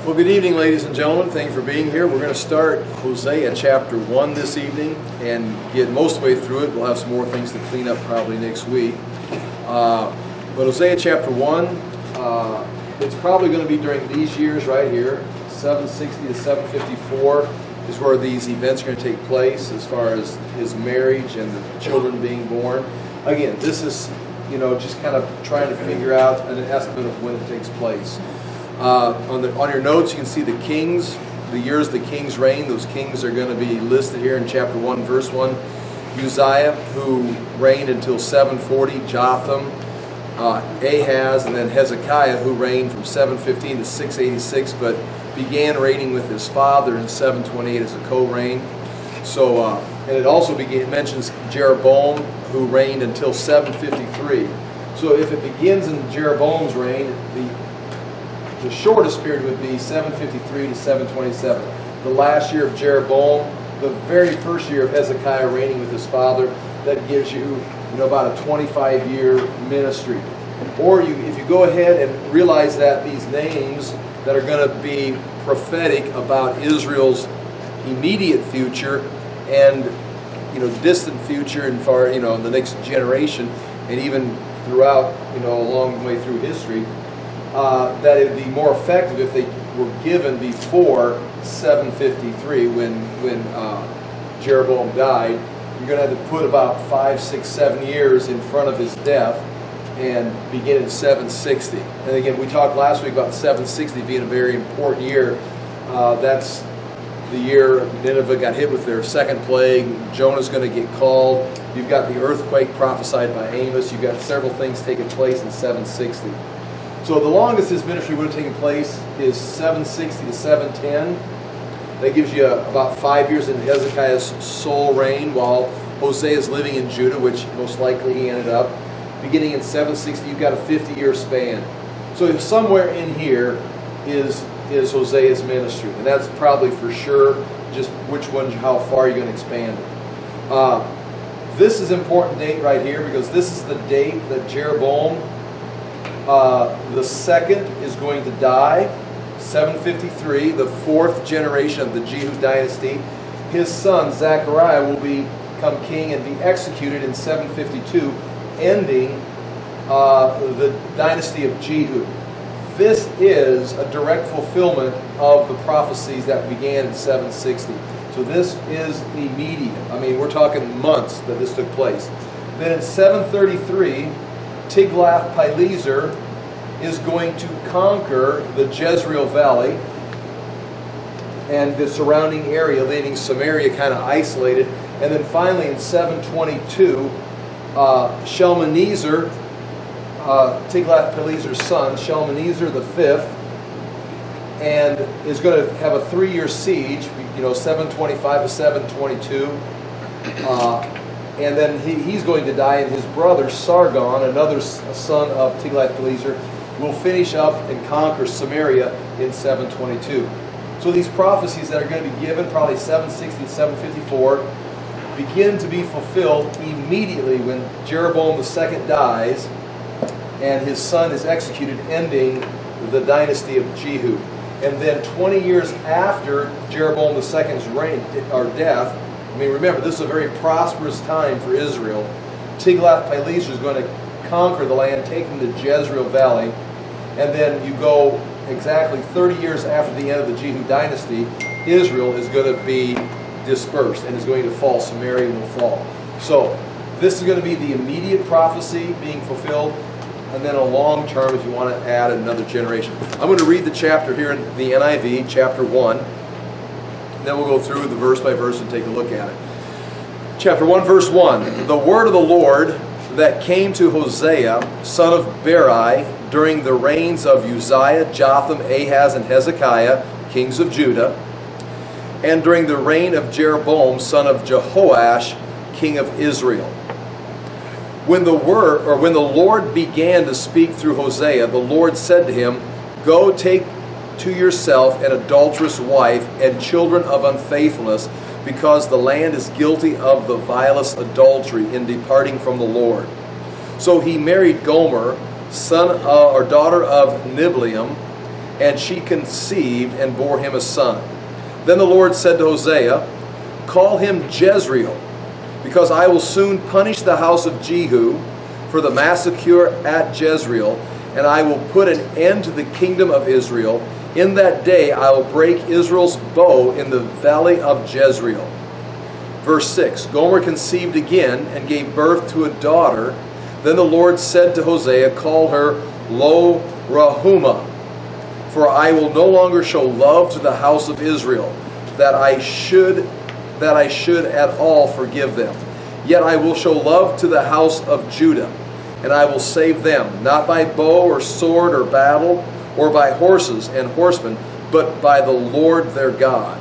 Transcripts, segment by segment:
Well, good evening, ladies and gentlemen. Thank you for being here. We're going to start Hosea chapter 1 this evening and get most of the way through it. We'll have some more things to clean up probably next week. But Hosea chapter 1, it's probably going to be during these years right here, 760 to 754 is where these events are going to take place as far as his marriage and the children being born. Again, this is, just kind of trying to figure out an estimate of when it takes place. On your notes, you can see the kings, the years the kings reign. Those kings are going to be listed here in chapter 1, verse 1. Uzziah, who reigned until 740, Jotham, Ahaz, and then Hezekiah, who reigned from 715 to 686, but began reigning with his father in 728 as a co-reign. So, and it also mentions Jeroboam, who reigned until 753. So if it begins in Jeroboam's reign, the shortest period would be 753 to 727. The last year of Jeroboam, the very first year of Hezekiah reigning with his father, that gives you, about a 25-year ministry. Or if you go ahead and realize that these names that are going to be prophetic about Israel's immediate future and distant future and far in the next generation and even throughout a long way through history, that it would be more effective if they were given before 753 when Jeroboam died. You're going to have to put about 5, 6, 7 years in front of his death and begin in 760. And again, we talked last week about 760 being a very important year. That's the year Nineveh got hit with their second plague. Jonah's going to get called. You've got the earthquake prophesied by Amos. You've got several things taking place in 760. So the longest his ministry would have taken place is 760 to 710. That gives you about 5 years in Hezekiah's sole reign while Hosea is living in Judah, which most likely he ended up. Beginning in 760, you've got a 50-year span. So somewhere in here is Hosea's ministry, and that's probably for sure just which one, how far you're going to expand it. This is an important date right here because this is the date that Jeroboam the second is going to die, 753, the fourth generation of the Jehu dynasty. His son, Zechariah, will become king and be executed in 752, ending the dynasty of Jehu. This is a direct fulfillment of the prophecies that began in 760. So this is immediate. I mean, we're talking months that this took place. Then in 733, Tiglath-Pileser is going to conquer the Jezreel Valley and the surrounding area, leaving Samaria kind of isolated. And then finally in 722, Shalmaneser, Tiglath-Pileser's son, Shalmaneser the fifth, and is going to have a 3-year siege, 725 to 722. And then he's going to die, and his brother Sargon, another son of Tiglath-Pileser, will finish up and conquer Samaria in 722. So these prophecies that are going to be given, probably 760 to 754, begin to be fulfilled immediately when Jeroboam II dies and his son is executed, ending the dynasty of Jehu. And then 20 years after Jeroboam II's reign or death, I mean, remember, this is a very prosperous time for Israel. Tiglath-Pileser is going to conquer the land, taking the Jezreel Valley, and then you go exactly 30 years after the end of the Jehu dynasty, Israel is going to be dispersed and is going to fall. Samaria will fall. So this is going to be the immediate prophecy being fulfilled, and then a long term if you want to add another generation. I'm going to read the chapter here in the NIV, chapter 1. Then we'll go through the verse by verse and take a look at it. Chapter 1, verse 1. The word of the Lord that came to Hosea, son of Beeri, during the reigns of Uzziah, Jotham, Ahaz, and Hezekiah, kings of Judah, and during the reign of Jeroboam, son of Jehoash, king of Israel. When the Lord began to speak through Hosea, the Lord said to him, "Go take to yourself an adulterous wife and children of unfaithfulness, because the land is guilty of the vilest adultery in departing from the Lord." So he married Gomer, daughter of Niblaim, And she conceived and bore him a son. Then the Lord said to Hosea, call him Jezreel, because I will soon punish the house of Jehu for the massacre at Jezreel, and I will put an end to the kingdom of Israel. In that day I will break Israel's bow in the valley of Jezreel. Verse 6, Gomer conceived again and gave birth to a daughter. Then the Lord said to Hosea, call her Lo-Rahumah, for I will no longer show love to the house of Israel, that I should at all forgive them. Yet I will show love to the house of Judah, and I will save them, not by bow or sword or battle, or by horses and horsemen, but by the Lord their God.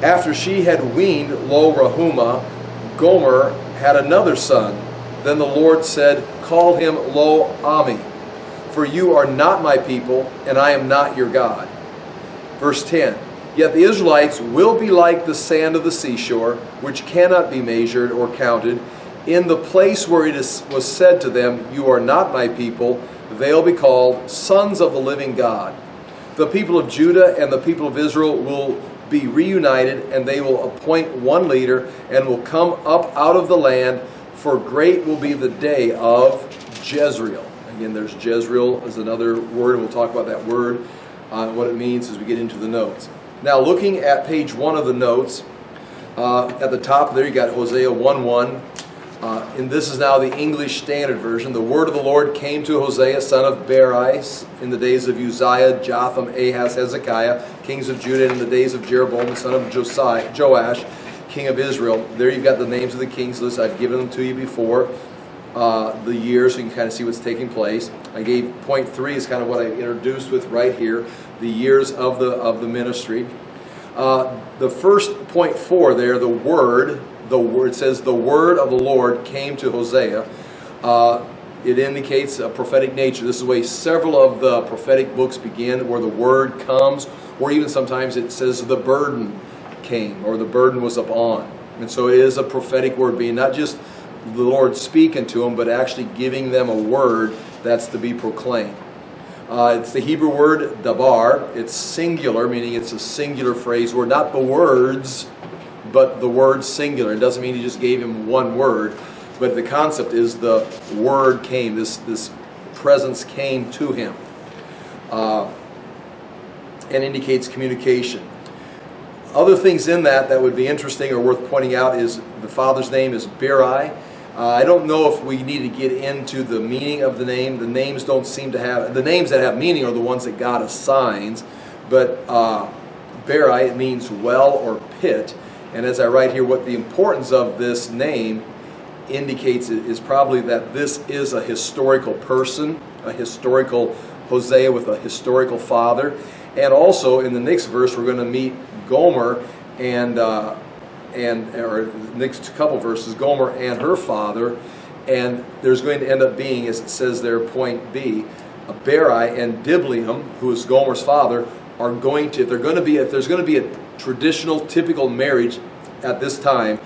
After she had weaned Lo-Rahumah, Gomer had another son. Then the Lord said, call him Lo-Ami, for you are not my people, and I am not your God. Verse 10, yet the Israelites will be like the sand of the seashore, which cannot be measured or counted. In the place where was said to them, you are not my people, they'll be called sons of the living God. The people of Judah and the people of Israel will be reunited, and they will appoint one leader, and will come up out of the land, for great will be the day of Jezreel. Again, there's Jezreel as another word, and we'll talk about that word, what it means as we get into the notes. Now, looking at page 1 of the notes, at the top there you got Hosea 1:1. And this is now the English Standard Version. The word of the Lord came to Hosea, son of Beeri, in the days of Uzziah, Jotham, Ahaz, Hezekiah, kings of Judah, and in the days of Jeroboam, son of Joash, king of Israel. There you've got the names of the kings list. I've given them to you before, the years, so you can kind of see what's taking place. I gave point 3 is kind of what I introduced with right here, the years of the ministry. The first point 4 there, the word says the word of the Lord came to Hosea. It indicates a prophetic nature. This is the way several of the prophetic books begin, where the word comes, or even sometimes it says the burden came, or the burden was upon. And so it is a prophetic word, being not just the Lord speaking to them, but actually giving them a word that's to be proclaimed. It's the Hebrew word dabar. It's singular, meaning it's a singular phrase word, not the words, but the word singular. It doesn't mean he just gave him one word, but the concept is the word came, this presence came to him, and indicates communication. Other things in that would be interesting or worth pointing out is the father's name is Beeri. I don't know if we need to get into the meaning of the name. The names don't seem to have, the names that have meaning are the ones that God assigns, but Beeri, it means well or pit. And as I write here, what the importance of this name indicates is probably that this is a historical person, a historical Hosea with a historical father. And also in the next verse, we're going to meet Gomer or the next couple verses, Gomer and her father. And there's going to end up being, as it says there, point B, Beeri and Diblaim, who is Gomer's father, are going to, if there's going to be a traditional, typical marriage at this time,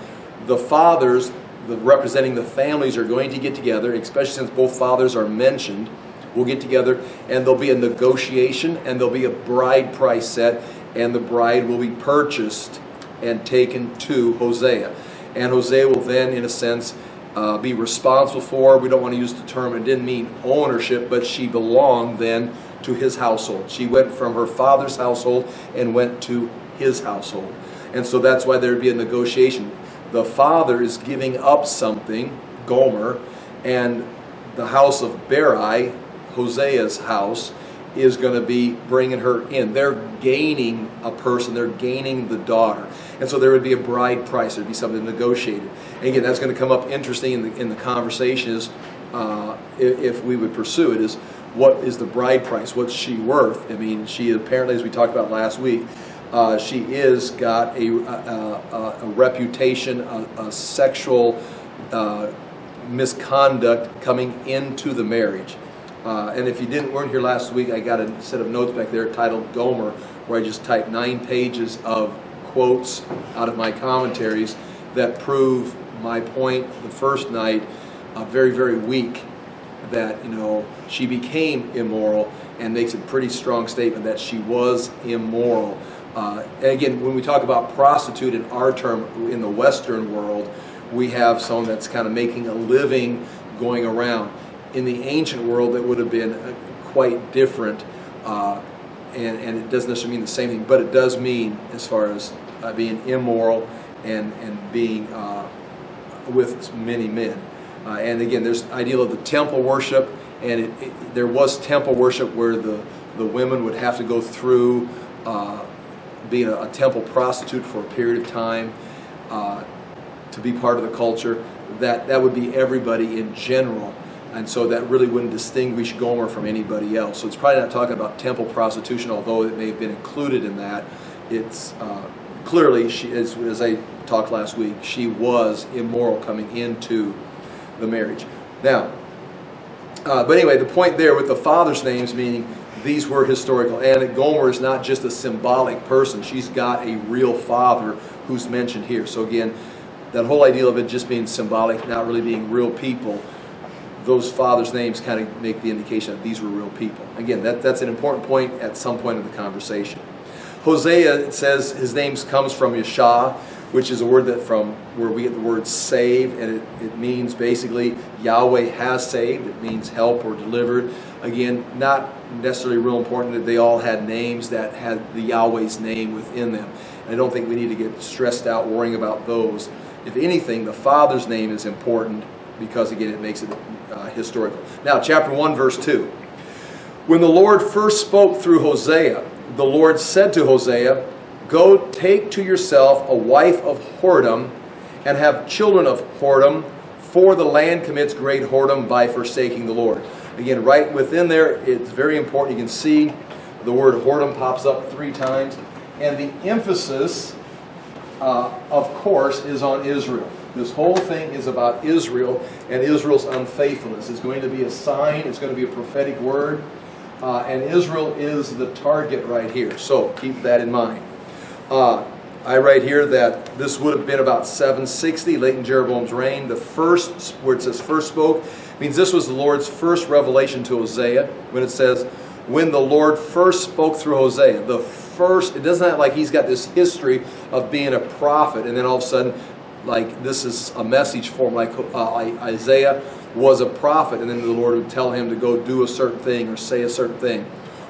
the fathers, representing the families, are going to get together, especially since both fathers are mentioned, will get together, and there'll be a negotiation, and there'll be a bride price set, and the bride will be purchased and taken to Hosea. And Hosea will then, in a sense, be responsible for, we don't want to use the term, it didn't mean ownership, but she belonged then to his household. She went from her father's household and went to his household. And so that's why there would be a negotiation. The father is giving up something, Gomer, and the house of Beeri, Hosea's house, is going to be bringing her in. They're gaining a person. They're gaining the daughter. And so there would be a bride price. There would be something negotiated. And again, that's going to come up interesting in the conversation is, if we would pursue it, is what is the bride price? What's she worth? I mean, she apparently, as we talked about last week, she is got a reputation, a sexual misconduct coming into the marriage. And if you weren't here last week, I got a set of notes back there titled Gomer, where I just typed 9 pages of quotes out of my commentaries that prove my point the first night, very, very weak. that, she became immoral, and makes a pretty strong statement that she was immoral. And again, when we talk about prostitute in our term in the Western world, we have someone that's kind of making a living going around. In the ancient world, it would have been quite different, and it doesn't necessarily mean the same thing, but it does mean as far as being immoral and being with many men. And again, there's the ideal of the temple worship, and there was temple worship where the women would have to go through being a temple prostitute for a period of time to be part of the culture. That would be everybody in general, and so that really wouldn't distinguish Gomer from anybody else. So it's probably not talking about temple prostitution, although it may have been included in that. It's clearly, she, as I talked last week, she was immoral coming into the marriage. Now, but anyway, the point there with the father's names, meaning these were historical, and Gomer is not just a symbolic person. She's got a real father who's mentioned here. So again, that whole idea of it just being symbolic, not really being real people, those fathers' names kind of make the indication that these were real people. Again, that's an important point at some point in the conversation. Hosea, it says his name comes from Yeshua, which is a word that from where we get the word save, and it means basically Yahweh has saved. It means help or delivered. Again, not necessarily real important that they all had names that had the Yahweh's name within them. And I don't think we need to get stressed out worrying about those. If anything, the Father's name is important because, again, it makes it historical. Now, chapter 1, verse 2. When the Lord first spoke through Hosea, the Lord said to Hosea, "Go take to yourself a wife of whoredom and have children of whoredom, for the land commits great whoredom by forsaking the Lord." Again, right within there, it's very important. You can see the word whoredom pops up 3 times. And the emphasis, of course, is on Israel. This whole thing is about Israel and Israel's unfaithfulness. It's going to be a sign. It's going to be a prophetic word. And Israel is the target right here. So keep that in mind. I write here that this would have been about 760, late in Jeroboam's reign. The first, where it says first spoke, means this was the Lord's first revelation to Hosea. When it says, when the Lord first spoke through Hosea, the first, it doesn't have like he's got this history of being a prophet, and then all of a sudden, like this is a message for him, like Isaiah was a prophet, and then the Lord would tell him to go do a certain thing or say a certain thing.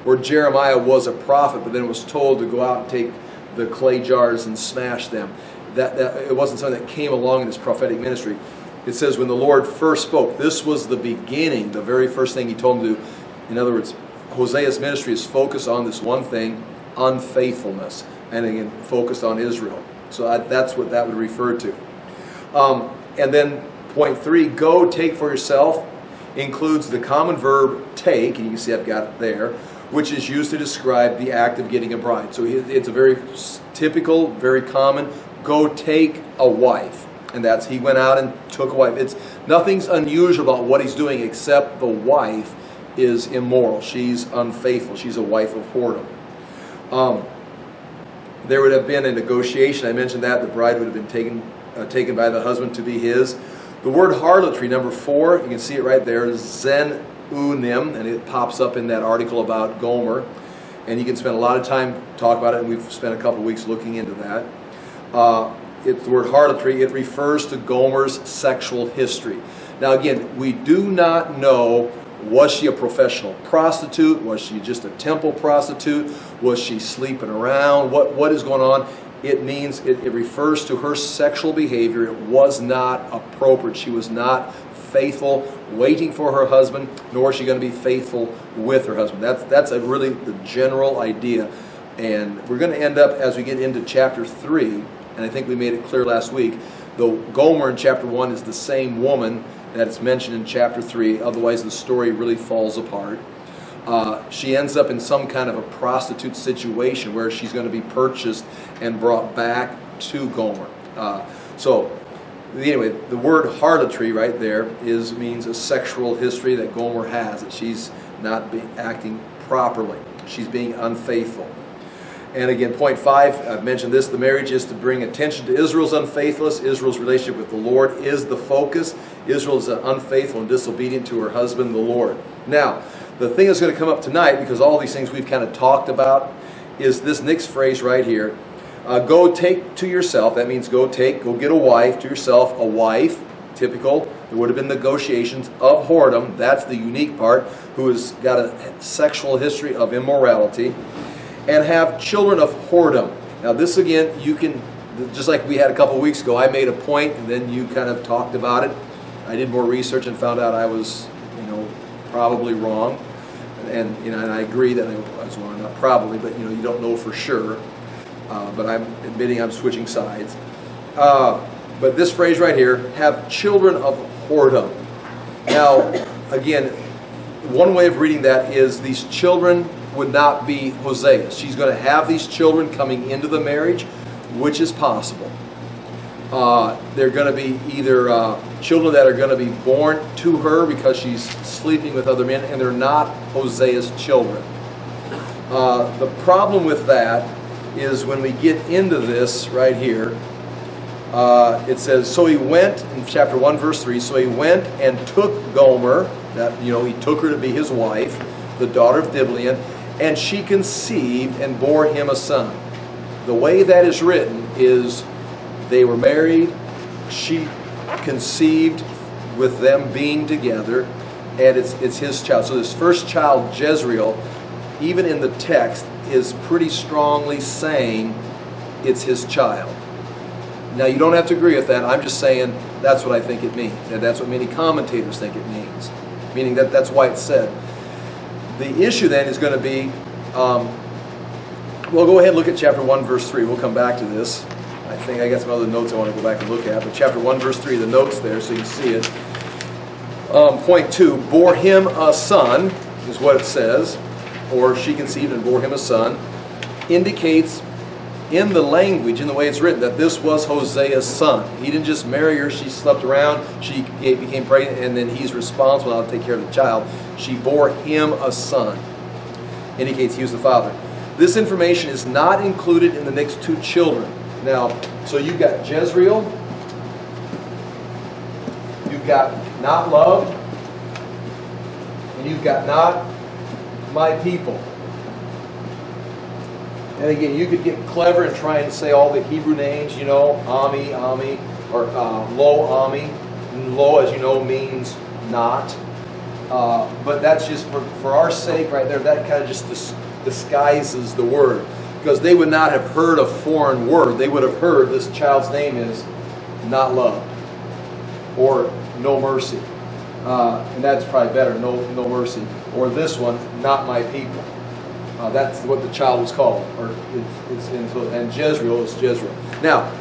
Or Jeremiah was a prophet, but then was told to go out and take the clay jars and smash them. That it wasn't something that came along in his prophetic ministry. It says when the Lord first spoke, this was the beginning, the very first thing he told him to do. In other words, Hosea's ministry is focused on this one thing, unfaithfulness, and again, focused on Israel. So that's what that would refer to. And then point 3, go take for yourself, includes the common verb take, and you can see I've got it there, which is used to describe the act of getting a bride. So it's a very typical, very common, go take a wife. And that's, he went out and took a wife. Nothing's unusual about what he's doing except the wife is immoral. She's unfaithful. She's a wife of whoredom. There would have been a negotiation. I mentioned that. The bride would have been taken by the husband to be his. The word harlotry, number 4, you can see it right there, is zen-unim, and it pops up in that article about Gomer. And you can spend a lot of time talking about it, and we've spent a couple of weeks looking into that. The word harlotry, it refers to Gomer's sexual history. Now again, we do not know, was she a professional prostitute? Was she just a temple prostitute? Was she sleeping around? What is going on? It means, it refers to her sexual behavior. It was not appropriate. She was not faithful, waiting for her husband, nor is she going to be faithful with her husband. That's really the general idea. And we're going to end up, as we get into chapter 3, and I think we made it clear last week, though Gomer in chapter 1 is the same woman that is mentioned in chapter 3, otherwise the story really falls apart. She ends up in some kind of a prostitute situation where she's going to be purchased and brought back to Gomer. So anyway, the word harlotry right there means a sexual history that Gomer has, that she's not acting properly. She's being unfaithful. And again, point 5, I've mentioned this, the marriage is to bring attention to Israel's unfaithfulness. Israel's relationship with the Lord is the focus. Israel is unfaithful and disobedient to her husband, the Lord. Now, the thing that's going to come up tonight, because all these things we've kind of talked about, is this next phrase right here. Go take to yourself, that means go get a wife to yourself, a wife, typical. There would have been negotiations of whoredom, that's the unique part, who has got a sexual history of immorality, and have children of whoredom. Now this again, you can, just like we had a couple weeks ago, I made a point, and then you kind of talked about it. I did more research and found out I was, probably wrong. And and I agree that I was wrong, not probably, but you don't know for sure. But I'm admitting I'm switching sides. But this phrase right here, have children of whoredom. Now, again, one way of reading that is these children would not be Hosea. She's going to have these children coming into the marriage, which is possible. They're going to be either children that are going to be born to her because she's sleeping with other men, and they're not Hosea's children. The problem with that is when we get into this right here, it says, so he went, in chapter 1, verse 3, so he went and took Gomer, that he took her to be his wife, the daughter of Diblaim, and she conceived and bore him a son. The way that is written is they were married, she conceived with them being together, and it's his child. So this first child, Jezreel, even in the text, is pretty strongly saying it's his child. Now you don't have to agree with that. I'm just saying that's what I think it means. And that's what many commentators think it means. Meaning that's why it's said. The issue then is going to be, well, go ahead and look at chapter 1, verse 3. We'll come back to this. I think I got some other notes I want to go back and look at. But chapter 1, verse 3, the notes there so you can see it. Point 2, bore him a son, is what it says. Or she conceived and bore him a son. Indicates in the language, in the way it's written, that this was Hosea's son. He didn't just marry her, she slept around, she became pregnant, and then he's responsible now to take care of the child. She bore him a son. Indicates he was the father. This information is not included in the next two children. Now, so you've got Jezreel, you've got not loved, and you've got not my people. And again, you could get clever and try and say all the Hebrew names, Ami, or Lo, Ami. Lo, as you know, means not. But that's just for our sake right there, that kind of just disguises the word. Because they would not have heard a foreign word. They would have heard this child's name is not loved. Or no mercy. And that's probably better, no mercy. Or this one, not my people. That's what the child was called. And Jezreel is Jezreel. Now,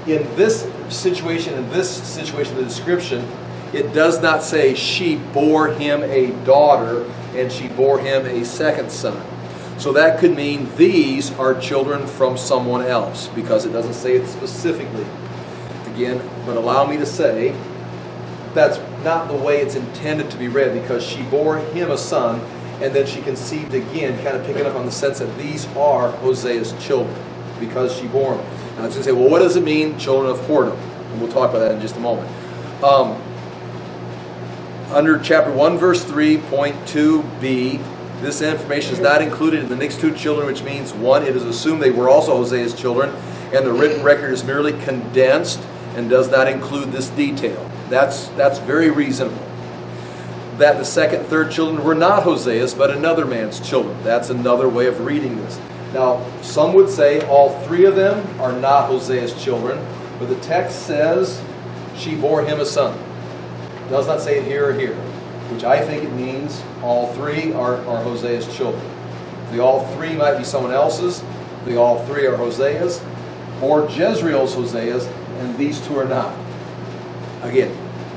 in this situation, the description, it does not say she bore him a daughter and she bore him a second son. So that could mean these are children from someone else, because it doesn't say it specifically. Again, but allow me to say, that's not the way it's intended to be read, because she bore him a son, and then she conceived again, kind of picking up on the sense that these are Hosea's children, because she bore them. Now I was going to say, well, what does it mean, children of whoredom? And we'll talk about that in just a moment. Under chapter 1, verse 3, point 2b, this information is not included in the next two children, which means, one, it is assumed they were also Hosea's children, and the written record is merely condensed and does not include this detail. That's very reasonable. That the second and third children were not Hosea's, but another man's children. That's another way of reading this. Now, some would say all three of them are not Hosea's children, but the text says she bore him a son. It does not say it here or here, which I think it means all three are Hosea's children. They all three might be someone else's, they all three are Hosea's, or Jezreel's Hosea's, and these two are not. Again,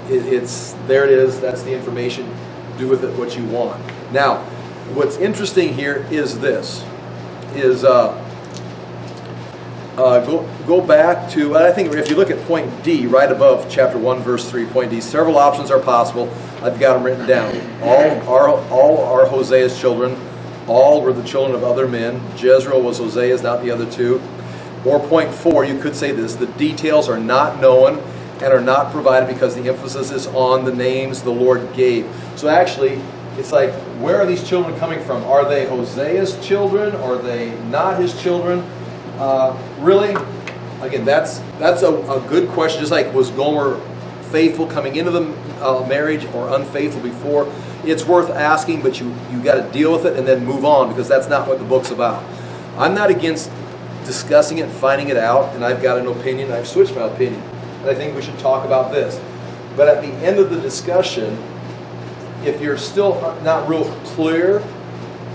there it is. That's the information. Do with it what you want. Now, what's interesting here is this: go back to, I think if you look at point D, right above chapter 1, verse 3, point D, several options are possible. I've got them written down. All are Hosea's children. All were the children of other men. Jezreel was Hosea's, not the other two. Or point 4, you could say this: the details are not known, and are not provided because the emphasis is on the names the Lord gave. So actually, it's like, where are these children coming from? Are they Hosea's children? Are they not his children? Really? Again, that's a good question. Just like, was Gomer faithful coming into the marriage or unfaithful before? It's worth asking, but you got to deal with it and then move on, because that's not what the book's about. I'm not against discussing it and finding it out, and I've got an opinion. I've switched my opinion, and I think we should talk about this. But at the end of the discussion, if you're still not real clear,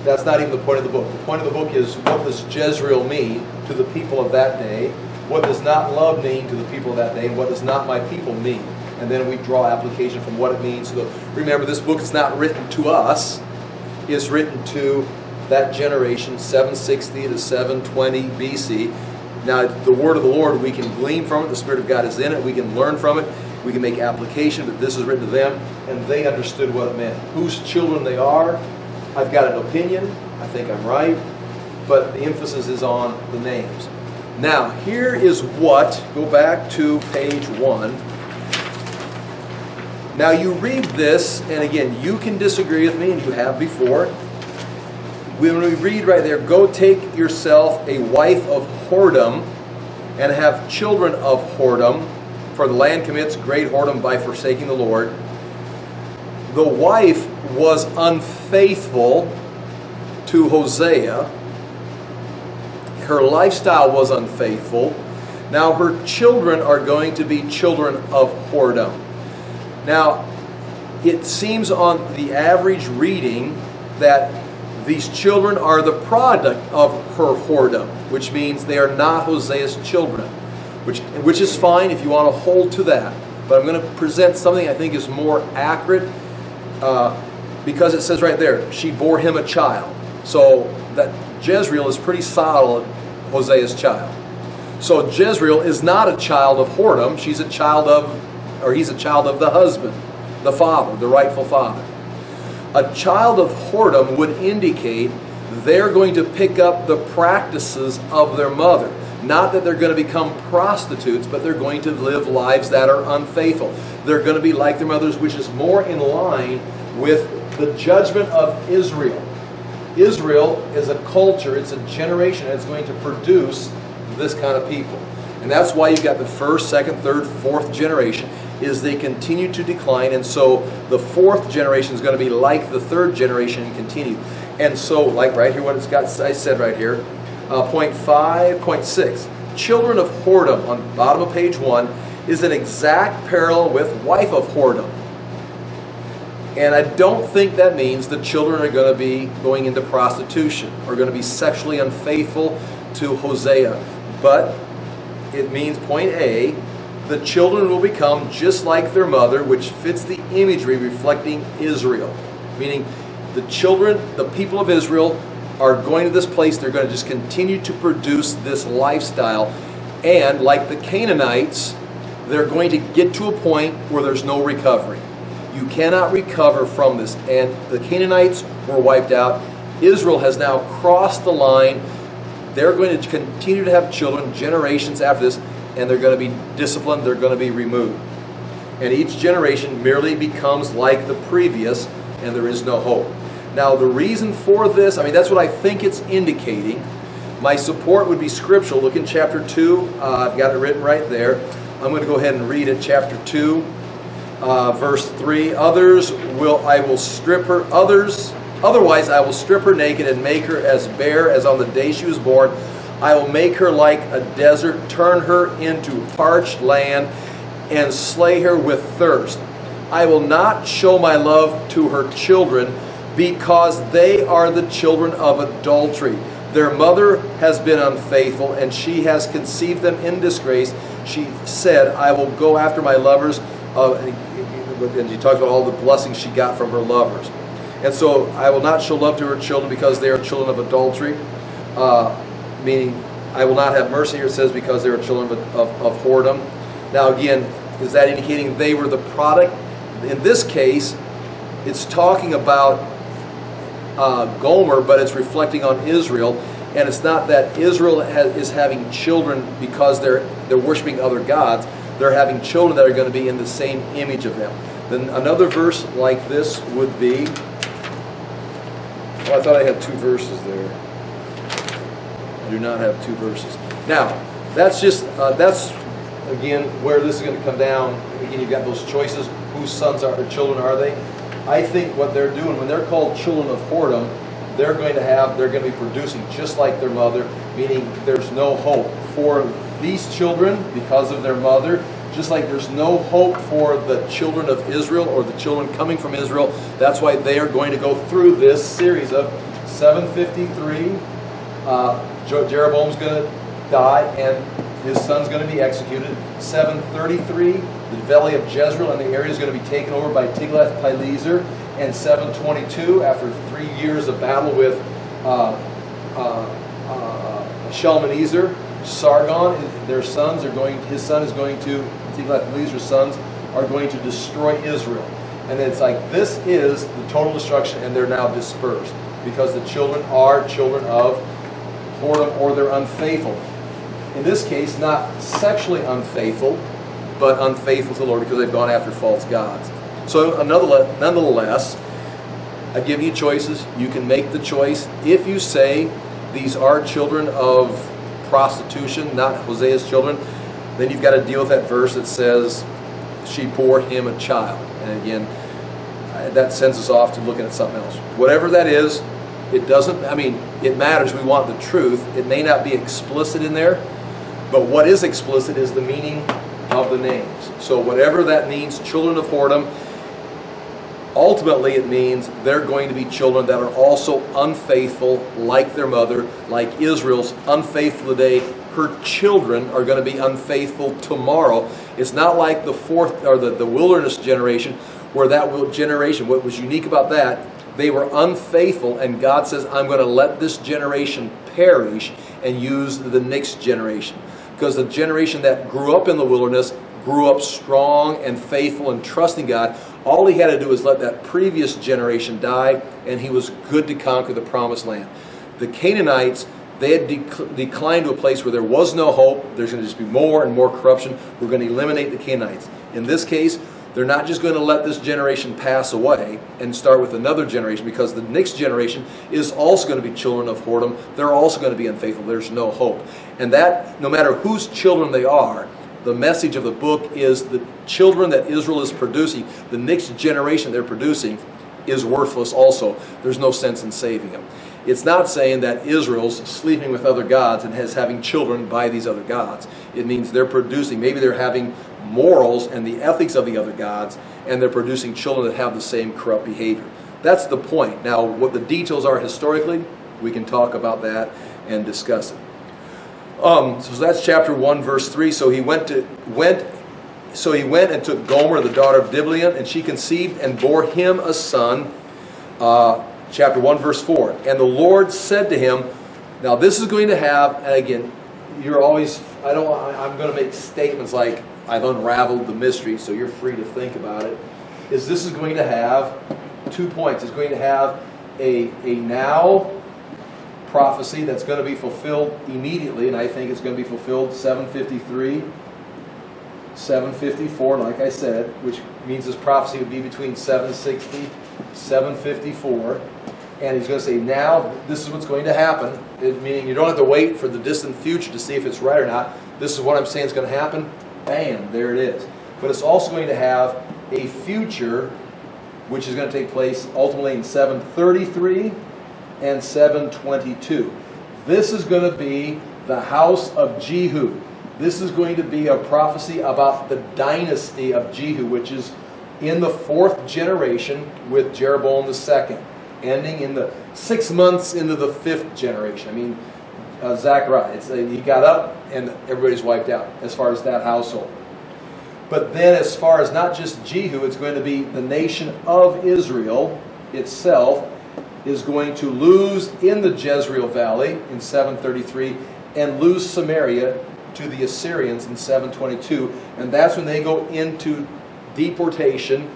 that's not even the point of the book. The point of the book is, what does Jezreel mean to the people of that day? What does not love mean to the people of that day? And what does not my people mean? And then we draw application from what it means. So remember, this book is not written to us. It's written to that generation, 760 to 720 BC. Now, the word of the Lord, we can glean from it. The Spirit of God is in it. We can learn from it. We can make application, but this is written to them, and they understood what it meant. Whose children they are, I've got an opinion. I think I'm right. But the emphasis is on the names. Now, here is what, go back to page 1. Now, you read this, and again, you can disagree with me, and you have before. When we read right there, go take yourself a wife of whoredom and have children of whoredom, for the land commits great whoredom by forsaking the Lord. The wife was unfaithful to Hosea. Her lifestyle was unfaithful. Now her children are going to be children of whoredom. Now, it seems on the average reading that these children are the product of her whoredom, which means they are not Hosea's children, which is fine if you want to hold to that. But I'm going to present something I think is more accurate, because it says right there, she bore him a child. So that Jezreel is pretty solid Hosea's child. So Jezreel is not a child of whoredom. She's a child of, or he's a child of the husband, the father, the rightful father. A child of whoredom would indicate they're going to pick up the practices of their mother. Not that they're going to become prostitutes, but they're going to live lives that are unfaithful. They're going to be like their mothers, which is more in line with the judgment of Israel. Israel is a culture, it's a generation that's going to produce this kind of people. And that's why you've got the first, second, third, fourth generation, is they continue to decline. And so the fourth generation is going to be like the third generation and continue. And so, like right here, what it's got, I said right here, point 6, children of whoredom on the bottom of page 1 is an exact parallel with wife of whoredom. And I don't think that means the children are going to be going into prostitution or going to be sexually unfaithful to Hosea. But it means, point A, the children will become just like their mother, which fits the imagery reflecting Israel. Meaning the children, the people of Israel, are going to this place. They're going to just continue to produce this lifestyle. And like the Canaanites, they're going to get to a point where there's no recovery. You cannot recover from this. And the Canaanites were wiped out. Israel has now crossed the line. They're going to continue to have children generations after this, and they're going to be disciplined. They're going to be removed. And each generation merely becomes like the previous, and there is no hope. Now, the reason for this, I mean, that's what I think it's indicating. My support would be scriptural. Look in chapter 2. I've got it written right there. I'm going to go ahead and read it, chapter 2, verse 3. Otherwise I will strip her naked and make her as bare as on the day she was born. I will make her like a desert, turn her into parched land, and slay her with thirst. I will not show my love to her children, because they are the children of adultery. Their mother has been unfaithful, and she has conceived them in disgrace. She said, I will go after my lovers. And she talks about all the blessings she got from her lovers. And so I will not show love to her children because they are children of adultery. Meaning, I will not have mercy, here it says, because they are children of whoredom. Now again, is that indicating they were the product? In this case, it's talking about Gomer, but it's reflecting on Israel. And it's not that Israel is having children because they're worshiping other gods. they're having children that are going to be in the same image of them. Then another verse like this would be, I thought I had 2 verses there. I do not have 2 verses. Now, that's just, that's, again, where this is going to come down. Again, you've got those choices. Whose sons or children are they? I think what they're doing, when they're called children of whoredom, they're going to be producing just like their mother, meaning there's no hope for these children because of their mother, just like there's no hope for the children of Israel or the children coming from Israel. That's why they are going to go through this series of 753. Jeroboam's going to die and his son's going to be executed. 733, the valley of Jezreel and the area is going to be taken over by Tiglath-Pileser. And 722, after 3 years of battle with Shalmaneser, Sargon, his son is going to, Tiglath-Pileser's sons are going to destroy Israel. And it's like, this is the total destruction, and they're now dispersed because the children are children of whoredom, or they're unfaithful. In this case, not sexually unfaithful, but unfaithful to the Lord because they've gone after false gods. So nonetheless, I've given you choices. You can make the choice. If you say these are children of prostitution, not Hosea's children, then you've got to deal with that verse that says she bore him a child. And again, that sends us off to looking at something else. Whatever that is, it doesn't, it matters. We want the truth. It may not be explicit in there, but what is explicit is the meaning of the names. So whatever that means, children of whoredom, ultimately it means they're going to be children that are also unfaithful like their mother, like Israel's unfaithful today. Her children are going to be unfaithful tomorrow. It's not like the fourth or the wilderness generation, where that generation, what was unique about that, they were unfaithful, and God says, I'm going to let this generation perish and use the next generation. Because the generation that grew up in the wilderness grew up strong and faithful and trusting God. All he had to do was let that previous generation die, and he was good to conquer the promised land. The Canaanites, they had declined to a place where there was no hope. There's going to just be more and more corruption. We're going to eliminate the Canaanites. In this case, they're not just going to let this generation pass away and start with another generation, because the next generation is also going to be children of whoredom. They're also going to be unfaithful. There's no hope. And that, no matter whose children they are, the message of the book is the children that Israel is producing, the next generation they're producing, is worthless also. There's no sense in saving them. It's not saying that Israel's sleeping with other gods and is having children by these other gods. It means they're producing, maybe they're having morals and the ethics of the other gods, and they're producing children that have the same corrupt behavior. That's the point. Now, what the details are historically, we can talk about that and discuss it. So that's chapter 1, verse 3. So he went and took Gomer, the daughter of Diblaim, and she conceived and bore him a son. Chapter 1, verse 4. And the Lord said to him, now this is going to have, and again, you're always, I'm going to make statements like, I've unraveled the mystery, so you're free to think about it. This is going to have 2 points. It's going to have a now prophecy that's going to be fulfilled immediately, and I think it's going to be fulfilled 753, 754, like I said, which means this prophecy would be between 760, 754. And he's going to say, now, this is what's going to happen. Meaning you don't have to wait for the distant future to see if it's right or not. This is what I'm saying is going to happen. Bam, there it is. But it's also going to have a future, which is going to take place ultimately in 733 and 722. This is going to be the house of Jehu. This is going to be a prophecy about the dynasty of Jehu, which is in the 4th generation with Jeroboam II, ending in the 6 months into the 5th generation. Zechariah, he got up and everybody's wiped out as far as that household. But then as far as not just Jehu, it's going to be the nation of Israel itself is going to lose in the Jezreel Valley in 733 and lose Samaria to the Assyrians in 722. And that's when they go into deportation,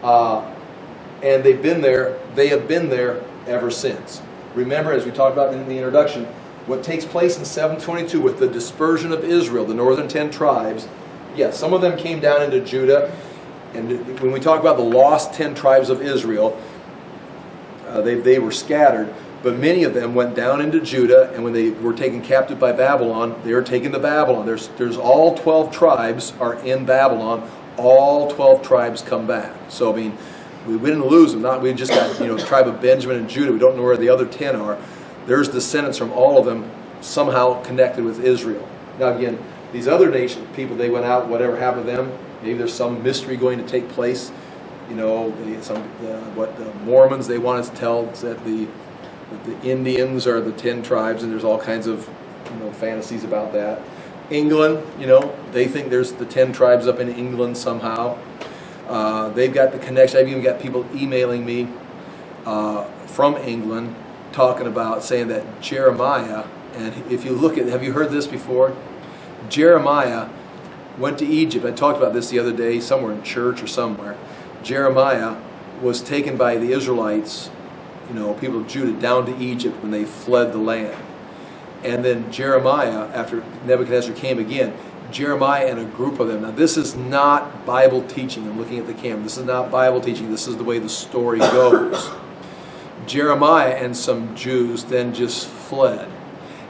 and they have been there ever since. Remember, as we talked about in the introduction, what takes place in 722 with the dispersion of Israel, the northern 10 tribes, Yes, some of them came down into Judah. And when we talk about the lost 10 tribes of Israel, they were scattered. But many of them went down into Judah, and when they were taken captive by Babylon, they were taken to Babylon. There's all 12 tribes are in Babylon. All 12 tribes come back. So, I mean, we didn't lose them. We just got, the tribe of Benjamin and Judah. We don't know where the other 10 are. There's descendants from all of them somehow connected with Israel. Now, again, these other nation people, they went out, whatever happened to them, maybe there's some mystery going to take place. What the Mormons, they want us to tell is that the Indians are the 10 tribes, and there's all kinds of fantasies about that. England, they think there's the 10 tribes up in England somehow. They've got the connection. I've even got people emailing me from England talking about saying that Jeremiah, and if you look at, have you heard this before? Jeremiah went to Egypt. I talked about this the other day somewhere in church or somewhere. Jeremiah was taken by the Israelites, people of Judah, down to Egypt when they fled the land. And then Jeremiah, after Nebuchadnezzar came again, Jeremiah and a group of them. Now, this is not Bible teaching. I'm looking at the camera. This is not Bible teaching. This is the way the story goes. Jeremiah and some Jews then just fled.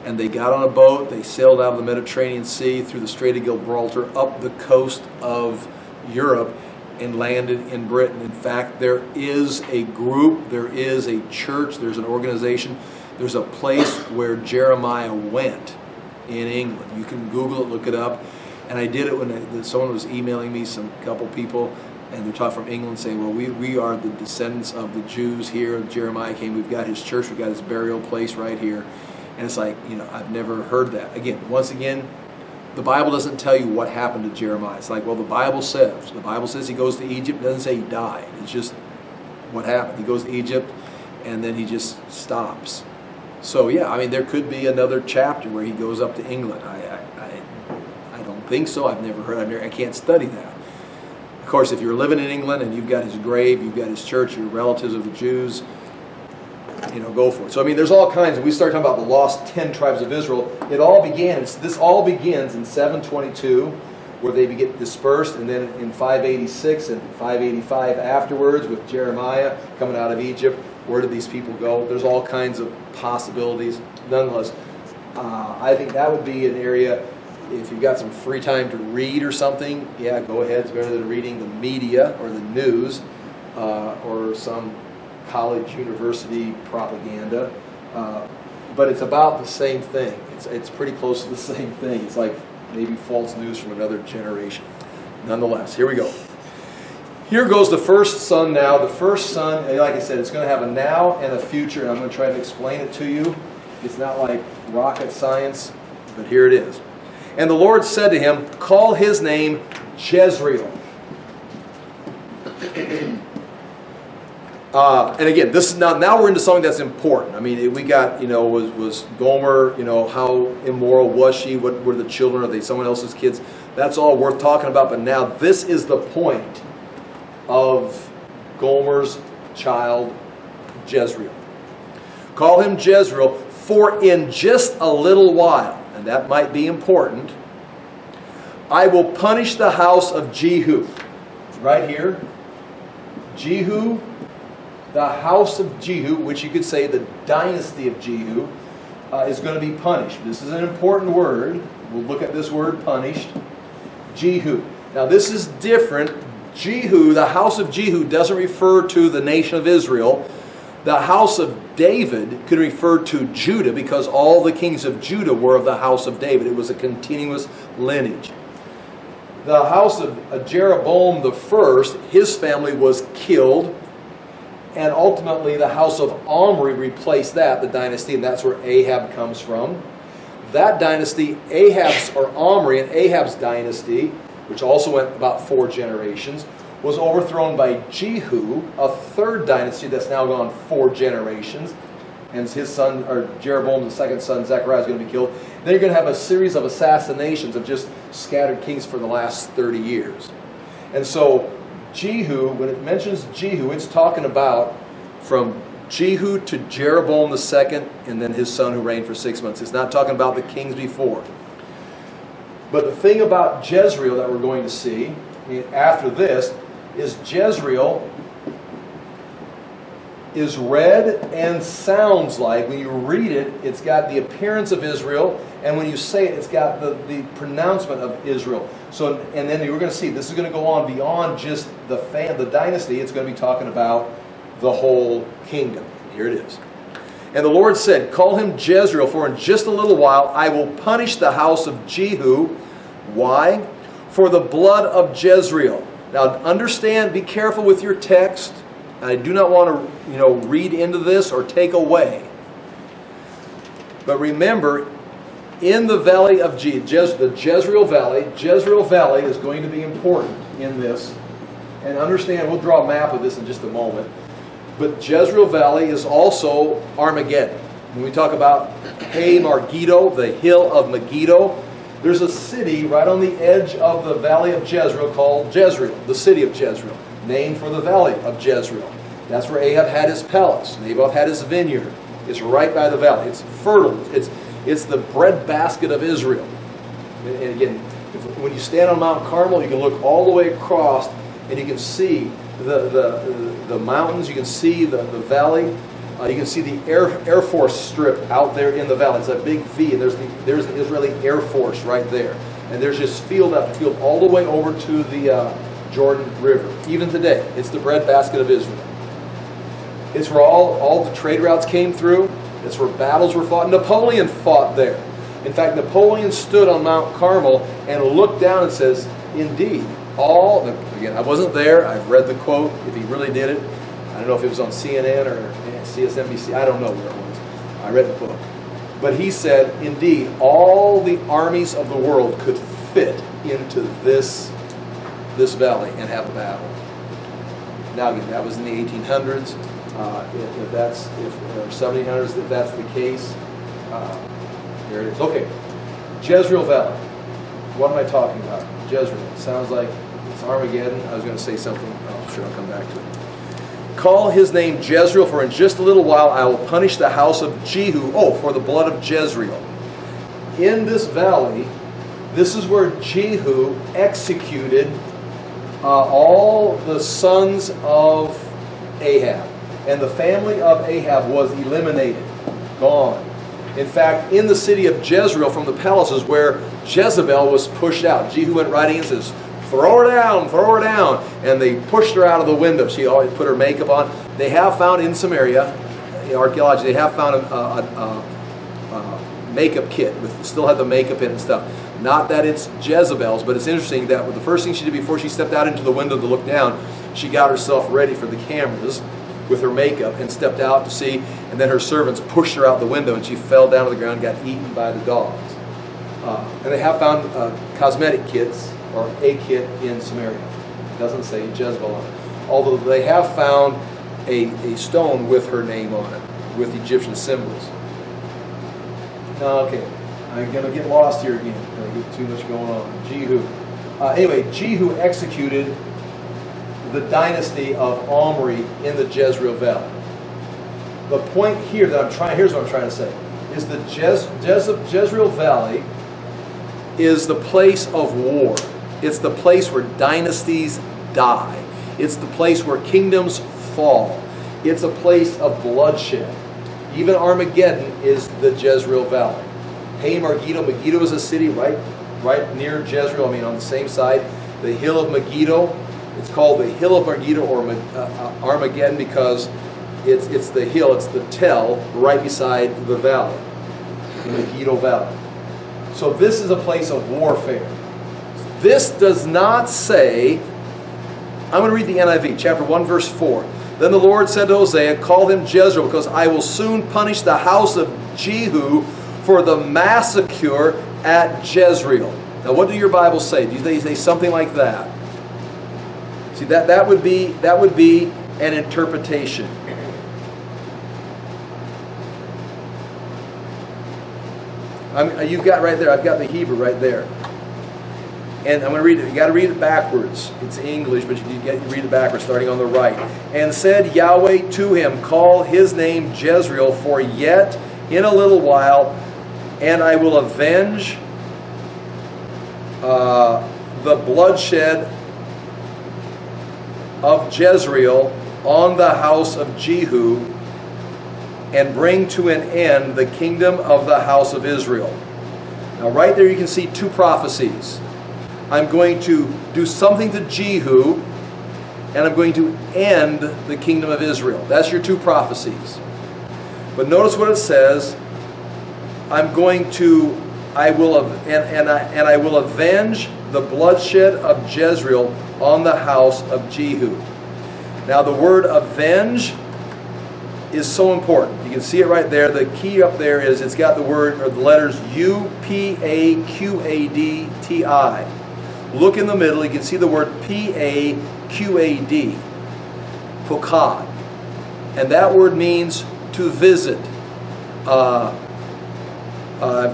And they got on a boat. They sailed out of the Mediterranean Sea through the Strait of Gibraltar up the coast of Europe and landed in Britain. In fact, there is a group, there is a church, there's an organization, there's a place where Jeremiah went in England. You can Google it, look it up. And I did it when someone was emailing me, a couple people, and they're talking from England saying, well, we are the descendants of the Jews here. Jeremiah came, we've got his church, we've got his burial place right here. And it's like, I've never heard that. Once again, the Bible doesn't tell you what happened to Jeremiah. It's like, well, the Bible says. The Bible says he goes to Egypt. It doesn't say he died. It's just what happened. He goes to Egypt, and then he just stops. So, yeah, there could be another chapter where he goes up to England. I don't think so. I've never heard. I can't study that. Of course, if you're living in England and you've got his grave, you've got his church, your relatives of the Jews, go for it. So, there's all kinds. We start talking about the lost 10 tribes of Israel. This all begins in 722, where they get dispersed, and then in 586 and 585 afterwards with Jeremiah coming out of Egypt. Where did these people go? There's all kinds of possibilities. Nonetheless, I think that would be an area, if you've got some free time to read or something, go ahead. It's better than reading the media or the news or some college, university propaganda, but it's about the same thing. It's pretty close to the same thing. It's like maybe false news from another generation. Nonetheless, here we go. Here goes the first son now. The first son, like I said, it's going to have a now and a future, and I'm going to try to explain it to you. It's not like rocket science, but here it is. And the Lord said to him, call his name Jezreel. And again, this is now we're into something that's important. We got, was Gomer, how immoral was she? What were the children? Are they someone else's kids? That's all worth talking about. But now this is the point of Gomer's child, Jezreel. Call him Jezreel, for in just a little while, and that might be important, I will punish the house of Jehu. Right here, Jehu, the house of Jehu, which you could say the dynasty of Jehu, is going to be punished. This is an important word. We'll look at this word, punished. Jehu. Now this is different. Jehu, the house of Jehu, doesn't refer to the nation of Israel. The house of David could refer to Judah because all the kings of Judah were of the house of David. It was a continuous lineage. The house of Jeroboam the first, his family was killed. And ultimately, the house of Omri replaced that, the dynasty, and that's where Ahab comes from. That dynasty, Omri and Ahab's dynasty, which also went about 4 generations, was overthrown by Jehu, a third dynasty that's now gone 4 generations. And his son, or Jeroboam, the second son, Zechariah, is going to be killed. Then you're going to have a series of assassinations of just scattered kings for the last 30 years. And so Jehu, when it mentions Jehu, it's talking about from Jehu to Jeroboam the second, and then his son who reigned for 6 months. It's not talking about the kings before. But the thing about Jezreel that we're going to see after this is Jezreel is read and sounds like, when you read it, it's got the appearance of Israel, and when you say it, it's got the pronouncement of Israel. So, and then we're going to see, this is going to go on beyond just the dynasty. It's going to be talking about the whole kingdom. Here it is. And the Lord said, call him Jezreel, for in just a little while I will punish the house of Jehu. Why? For the blood of Jezreel. Now understand, be careful with your text. I do not want to, read into this or take away. But remember, in the valley of the Jezreel Valley is going to be important in this. And understand, we'll draw a map of this in just a moment. But Jezreel Valley is also Armageddon. When we talk about Hey Megiddo, the hill of Megiddo, there's a city right on the edge of the valley of Jezreel called Jezreel, the city of Jezreel, named for the valley of Jezreel. That's where Ahab had his palace. Naboth had his vineyard. It's right by the valley. It's fertile. It's the breadbasket of Israel. And again, when you stand on Mount Carmel, you can look all the way across, and you can see the mountains. You can see the valley. You can see the Air Force strip out there in the valley. It's a big V, and there's the Israeli Air Force right there. And there's just field after field all the way over to the Jordan River. Even today, it's the breadbasket of Israel. It's where all the trade routes came through. It's where battles were fought. Napoleon fought there. In fact, Napoleon stood on Mount Carmel and looked down and says, indeed, again, I wasn't there. I've read the quote, if he really did it. I don't know if it was on CNN or CSNBC. I don't know where it was. I read the book. But he said, indeed, all the armies of the world could fit into this valley and have a battle. Now again, that was in the 1800s. If that's or 1700s, if that's the case, there it is. Okay, Jezreel Valley. What am I talking about? Jezreel. Sounds like it's Armageddon. I was going to say something. Oh, sure, I'll come back to it. Call his name Jezreel, for in just a little while I will punish the house of Jehu. Oh, for the blood of Jezreel. In this valley, this is where Jehu executed all the sons of Ahab. And the family of Ahab was eliminated, gone. In fact, in the city of Jezreel, from the palaces where Jezebel was pushed out, Jehu went right in and says, throw her down. And they pushed her out of the window. She always put her makeup on. They have found in Samaria, archaeology, they have found a makeup kit, still had the makeup in and stuff. Not that it's Jezebel's, but it's interesting that the first thing she did before she stepped out into the window to look down, she got herself ready for the cameras with her makeup and stepped out to see, and then her servants pushed her out the window and she fell down to the ground and got eaten by the dogs. And they have found cosmetic kits, or a kit in Samaria. It doesn't say Jezebel on it. Although they have found a stone with her name on it, with Egyptian symbols. Okay, I'm going to get lost here again. I'm going to get too much going on. Jehu. Anyway, Jehu executed the dynasty of Omri in the Jezreel Valley. The point here here's what I'm trying to say, is the Jezreel Valley is the place of war. It's the place where dynasties die. It's the place where kingdoms fall. It's a place of bloodshed. Even Armageddon is the Jezreel Valley. Hey Megiddo. Megiddo is a city right near Jezreel, on the same side. The hill of Megiddo. It's called the hill of Megiddo or Armageddon because it's the hill, it's the tell right beside the valley, the Megiddo Valley. So this is a place of warfare. This does not say, I'm going to read the NIV, chapter 1, verse 4. Then the Lord said to Hosea, call him Jezreel, because I will soon punish the house of Jehu for the massacre at Jezreel. Now what do your Bibles say? Do they say something like that? See, that would be an interpretation. You've got right there, I've got the Hebrew right there. And I'm going to read it. You got to read it backwards. It's English, but you read it backwards, starting on the right. And said Yahweh to him, call his name Jezreel, for yet in a little while, and I will avenge the bloodshed of Jezreel on the house of Jehu, and bring to an end the kingdom of the house of Israel. Now right there you can see two prophecies. I'm going to do something to Jehu, and I'm going to end the kingdom of Israel. That's your two prophecies. But notice what it says. I will avenge the bloodshed of Jezreel on the house of Jehu. Now the word avenge is so important. You can see it right there. The key up there is it's got the word or the letters U-P-A-Q-A-D-T-I. Look in the middle, you can see the word P-A-Q-A-D. Pukad. And that word means to visit. I've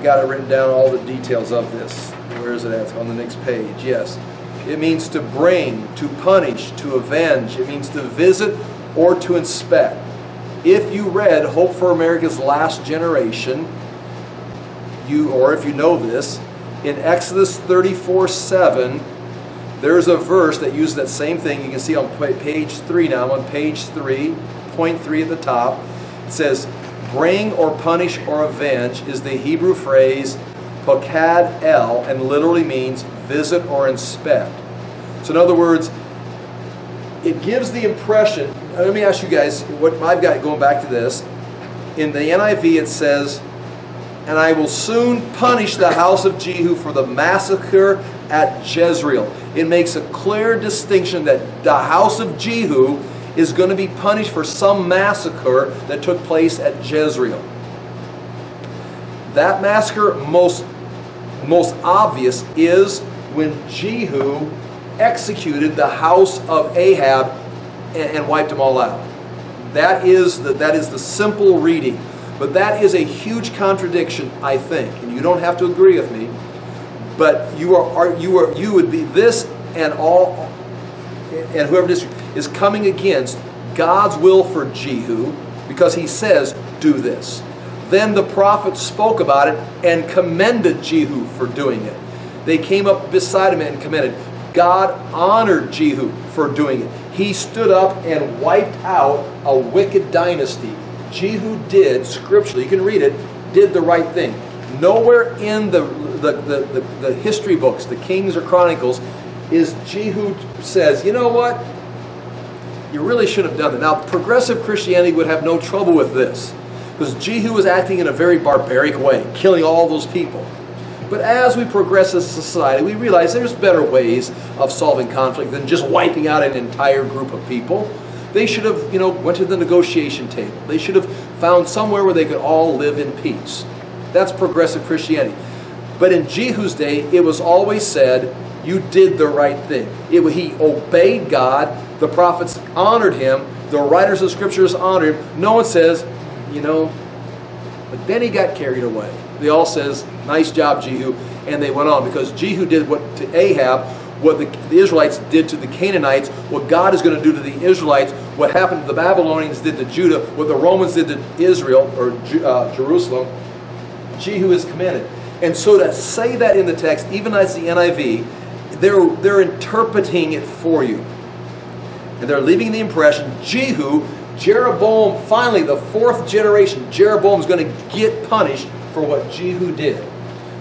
got it written down, all the details of this. Where is it at? It's on the next page. Yes. It means to bring, to punish, to avenge. It means to visit or to inspect. If you read Hope for America's Last Generation, or if you know this, in Exodus 34:7, there's a verse that uses that same thing. You can see on page 3 now. I'm on page 3, point 3 at the top. It says, bring or punish or avenge is the Hebrew phrase Pokad El, and literally means visit or inspect. So in other words, it gives the impression, let me ask you guys what I've got going back to this. In the NIV it says, and I will soon punish the house of Jehu for the massacre at Jezreel. It makes a clear distinction that the house of Jehu is going to be punished for some massacre that took place at Jezreel. That massacre, most obvious, is when Jehu executed the house of Ahab and wiped them all out. That is the simple reading. But that is a huge contradiction, I think, and you don't have to agree with me. But you would be this and all, and whoever this is coming against God's will for Jehu, because he says, do this. Then the prophets spoke about it and commended Jehu for doing it. They came up beside him and commended. God honored Jehu for doing it. He stood up and wiped out a wicked dynasty. Jehu did, scripturally, you can read it, did the right thing. Nowhere in the history books, the Kings or Chronicles, is Jehu says, you know what? You really should have done that. Now, progressive Christianity would have no trouble with this, because Jehu was acting in a very barbaric way, killing all those people. But as we progress as a society, we realize there's better ways of solving conflict than just wiping out an entire group of people. They should have, went to the negotiation table. They should have found somewhere where they could all live in peace. That's progressive Christianity. But in Jehu's day, it was always said, you did the right thing. He obeyed God. The prophets honored him. The writers of scriptures honored him. No one says, but then he got carried away. They all says, nice job, Jehu. And they went on, because Jehu did what to Ahab, what the Israelites did to the Canaanites, what God is going to do to the Israelites, what happened to the Babylonians did to Judah, what the Romans did to Israel, or Jerusalem. Jehu is commended. And so to say that in the text, even as the NIV, they're interpreting it for you. And they're leaving the impression, Jeroboam, finally the fourth generation, Jeroboam is going to get punished for what Jehu did.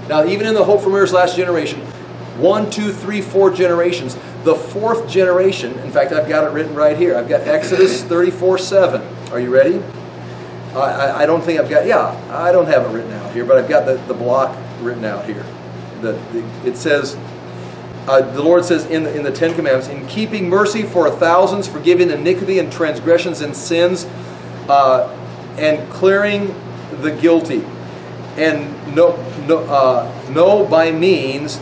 Now, even in the Hope for America's Last Generation, 1, 2, 3, 4 generations, the fourth generation, in fact, I've got it written right here. I've got Exodus 34:7. Are you ready? I don't think I've got, I don't have it written out here, but I've got the block written out here. It says, the Lord says in the Ten Commandments, in keeping mercy for thousands, forgiving iniquity and transgressions and sins, and clearing the guilty, and no by means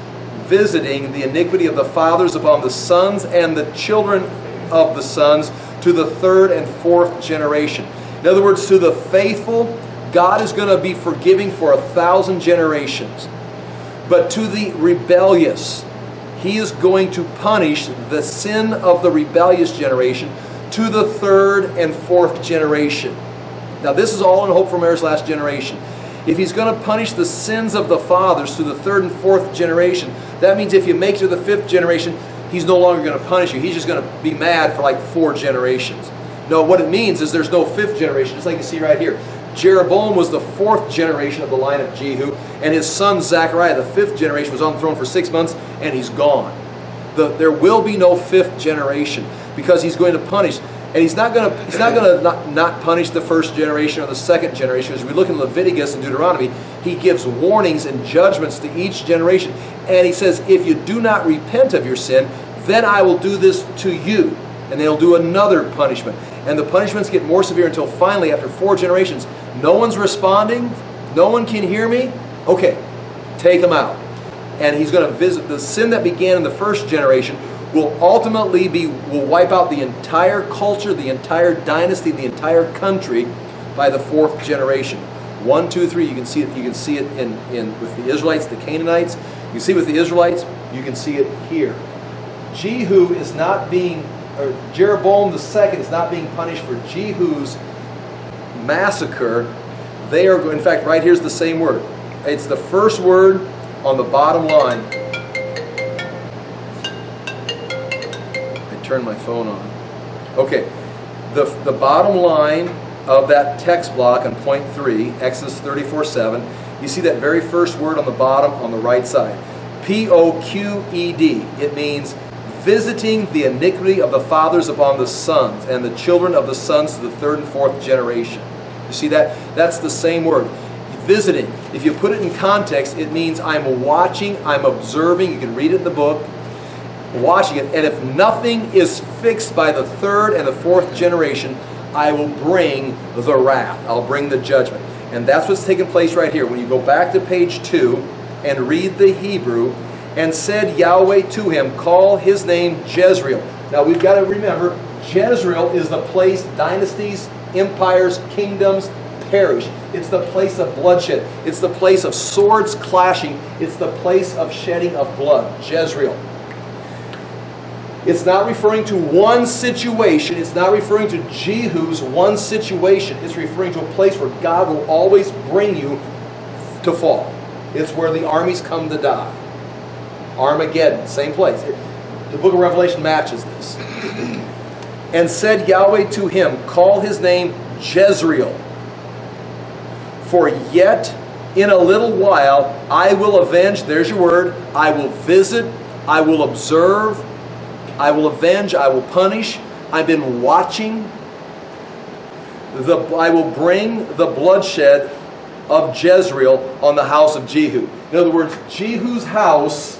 visiting the iniquity of the fathers upon the sons and the children of the sons to the third and fourth generation. In other words, to the faithful, God is going to be forgiving for 1,000 generations. But to the rebellious, He is going to punish the sin of the rebellious generation to the third and fourth generation. Now, this is all in Hope for America's Last Generation. If he's going to punish the sins of the fathers through the third and fourth generation, that means if you make it to the fifth generation, he's no longer going to punish you. He's just going to be mad for like 4 generations. No, what it means is there's no fifth generation. Just like you see right here. Jeroboam was the 4th generation of the line of Jehu, and his son Zechariah, the 5th generation, was on the throne for 6 months, and he's gone. There will be no 5th generation because he's going to punish. And he's not going to not punish the 1st generation or the 2nd generation. As we look in Leviticus and Deuteronomy, he gives warnings and judgments to each generation. And he says, if you do not repent of your sin, then I will do this to you. And they'll do another punishment. And the punishments get more severe until finally, after 4 generations, no one's responding, no one can hear me. Okay, take them out. And he's going to visit the sin that began in the 1st generation will ultimately will wipe out the entire culture, the entire dynasty, the entire country by the 4th generation. 1, 2, 3. You can see it. You can see it in with the Israelites, the Canaanites. You can see it with the Israelites. You can see it here. Jehu is not being, or Jeroboam II is not being punished for Jehu's massacre. They are, in fact, right here's the same word. It's the first word on the bottom line. I turned my phone on. Okay, the bottom line of that text block on point 3, Exodus 34:7, you see that very first word on the bottom on the right side. P-O-Q-E-D. It means visiting the iniquity of the fathers upon the sons, and the children of the sons to the 3rd and 4th generation. You see that? That's the same word. Visiting. If you put it in context, it means I'm watching, I'm observing. You can read it in the book. Watching it. And if nothing is fixed by the 3rd and the 4th generation, I will bring the wrath. I'll bring the judgment. And that's what's taking place right here. When you go back to page 2 and read the Hebrew, and said Yahweh to him, call his name Jezreel. Now we've got to remember, Jezreel is the place dynasties, empires, kingdoms perish. It's the place of bloodshed. It's the place of swords clashing. It's the place of shedding of blood. Jezreel. It's not referring to one situation. It's not referring to Jehu's one situation. It's referring to a place where God will always bring you to fall. It's where the armies come to die. Armageddon, same place. The book of Revelation matches this. And said Yahweh to him, call his name Jezreel. For yet in a little while I will avenge, there's your word, I will visit, I will observe, I will avenge, I will punish. I've been watching. I will bring the bloodshed of Jezreel on the house of Jehu. In other words, Jehu's house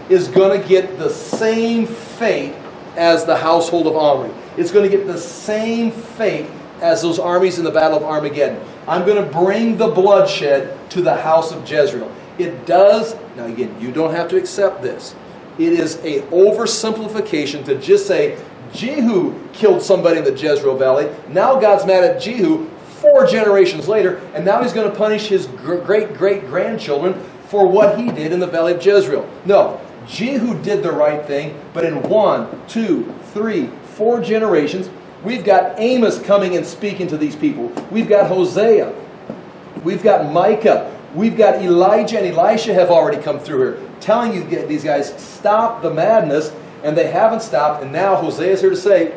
is going to get the same fate as the household of Omri. It's going to get the same fate as those armies in the Battle of Armageddon. I'm going to bring the bloodshed to the house of Jezreel. It does, now again, you don't have to accept this. It is a oversimplification to just say, Jehu killed somebody in the Jezreel Valley. Now God's mad at Jehu 4 generations later, and now he's going to punish his great-great-grandchildren for what he did in the Valley of Jezreel. No, Jehu did the right thing, but in 1, 2, 3, 4 generations, we've got Amos coming and speaking to these people. We've got Hosea. We've got Micah. We've got Elijah and Elisha have already come through here, telling you these guys, stop the madness, and they haven't stopped, and now Hosea is here to say,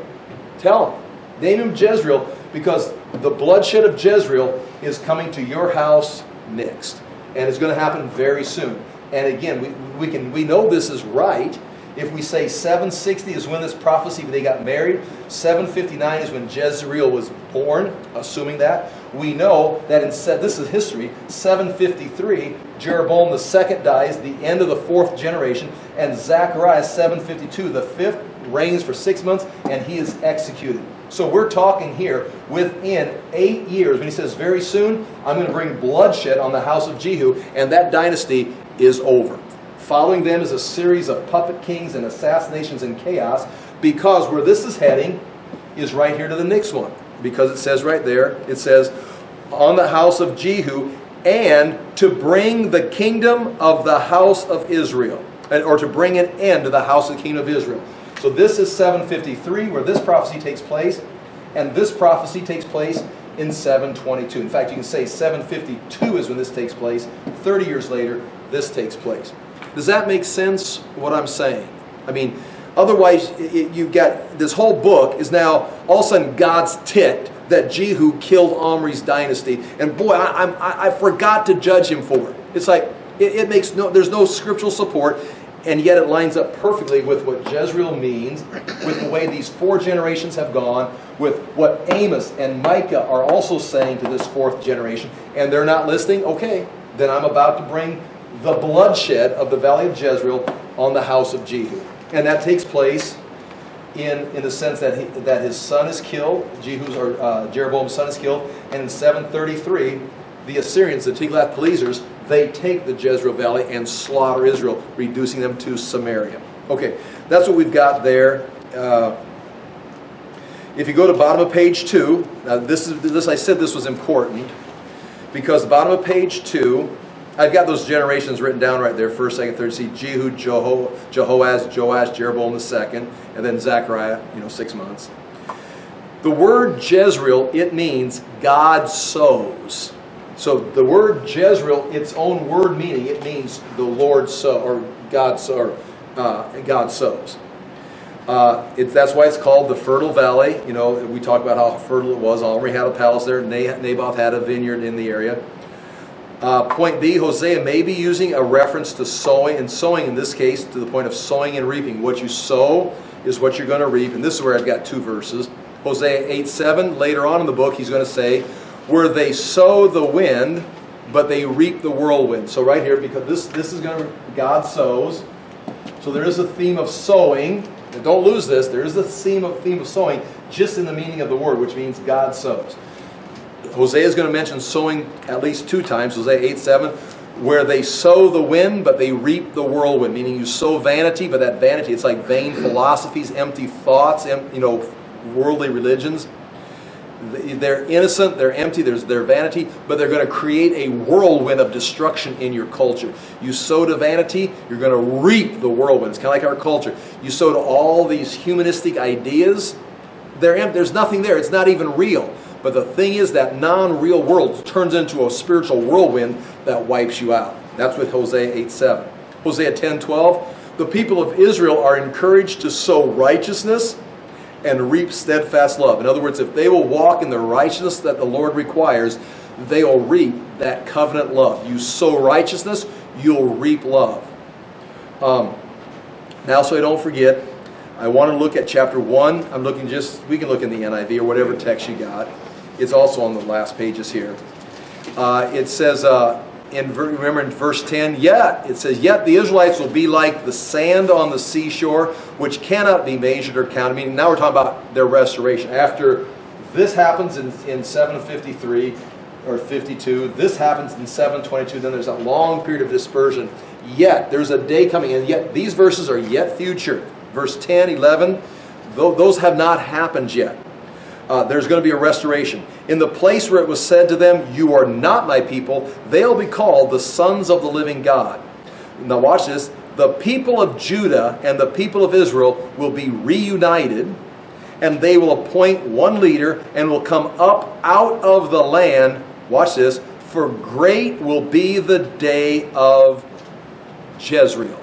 tell them, name him Jezreel, because the bloodshed of Jezreel is coming to your house next, and it's going to happen very soon. And again, we know this is right if we say 760 is when this prophecy, they got married, 759 is when Jezreel was born, assuming that. We know that this is history, 753, Jeroboam II dies, the end of the 4th generation, and Zechariah 752, the 5th, reigns for 6 months, and he is executed. So we're talking here within 8 years, when he says very soon, I'm going to bring bloodshed on the house of Jehu, and that dynasty is over. Following them is a series of puppet kings and assassinations and chaos, because where this is heading is right here to the next one. Because it says right there, it says, on the house of Jehu, and to bring the kingdom of the house of Israel, or to bring an end to the house of the kingdom of Israel. So this is 753, where this prophecy takes place, and this prophecy takes place in 722. In fact, you can say 752 is when this takes place. 30 years later, this takes place. Does that make sense, what I'm saying? I mean, otherwise, you've got this whole book is now, all of a sudden, God's ticked that Jehu killed Omri's dynasty. And boy, I forgot to judge him for it. It's like, it makes there's no scriptural support, and yet it lines up perfectly with what Jezreel means, with the way these 4 generations have gone, with what Amos and Micah are also saying to this 4th generation, and they're not listening. Okay, then I'm about to bring the bloodshed of the valley of Jezreel on the house of Jehu. And that takes place in the sense that his son is killed, Jeroboam's son is killed, and in 733, the Assyrians, the Tiglath-Pilesers, they take the Jezreel Valley and slaughter Israel, reducing them to Samaria. Okay, that's what we've got there. If you go to bottom of page 2, now this I said this was important, because the bottom of page 2, I've got those generations written down right there, 1st, 2nd, 3rd. See Jehu, Jehoaz, Joash, Jeroboam II, and then Zechariah, 6 months. The word Jezreel, it means God sows. So the word Jezreel, its own word meaning, it means the Lord sow, or God sow, God sows. That's why it's called the Fertile Valley. We talk about how fertile it was. Omri had a palace there. Naboth had a vineyard in the area. Point B, Hosea may be using a reference to sowing, and sowing in this case to the point of sowing and reaping. What you sow is what you're going to reap. And this is where I've got 2 verses. Hosea 8:7, later on in the book, he's going to say, where they sow the wind, but they reap the whirlwind. So right here, because this is going to, God sows. So there is a theme of sowing. And don't lose this. There is a theme of sowing just in the meaning of the word, which means God sows. Hosea is going to mention sowing at least 2 times. Hosea 8:7, where they sow the wind, but they reap the whirlwind. Meaning you sow vanity, but that vanity, it's like vain philosophies, empty thoughts, worldly religions. They're innocent, they're empty, there's their vanity, but they're going to create a whirlwind of destruction in your culture. You sow to vanity, you're going to reap the whirlwind. It's kind of like our culture. You sow to all these humanistic ideas, they're empty, there's nothing there, it's not even real. But the thing is, that non-real world turns into a spiritual whirlwind that wipes you out. That's with Hosea 8:7. Hosea 10:12, the people of Israel are encouraged to sow righteousness and reap steadfast love. In other words, if they will walk in the righteousness that the Lord requires, they will reap that covenant love. You sow righteousness, you'll reap love. Now, so I don't forget, I want to look at chapter 1. We can look in the NIV or whatever text you got. It's also on the last pages here. It says, remember in verse 10, yet the Israelites will be like the sand on the seashore, which cannot be measured or counted. Meaning now we're talking about their restoration. After this happens in 753 or 52, this happens in 722, then there's a long period of dispersion. Yet there's a day coming, and yet these verses are yet future. Verse 10, 11, those have not happened yet. There's going to be a restoration. In the place where it was said to them, you are not my people, they'll be called the sons of the living God. Now watch this. The people of Judah and the people of Israel will be reunited, and they will appoint one leader and will come up out of the land. Watch this. For great will be the day of Jezreel.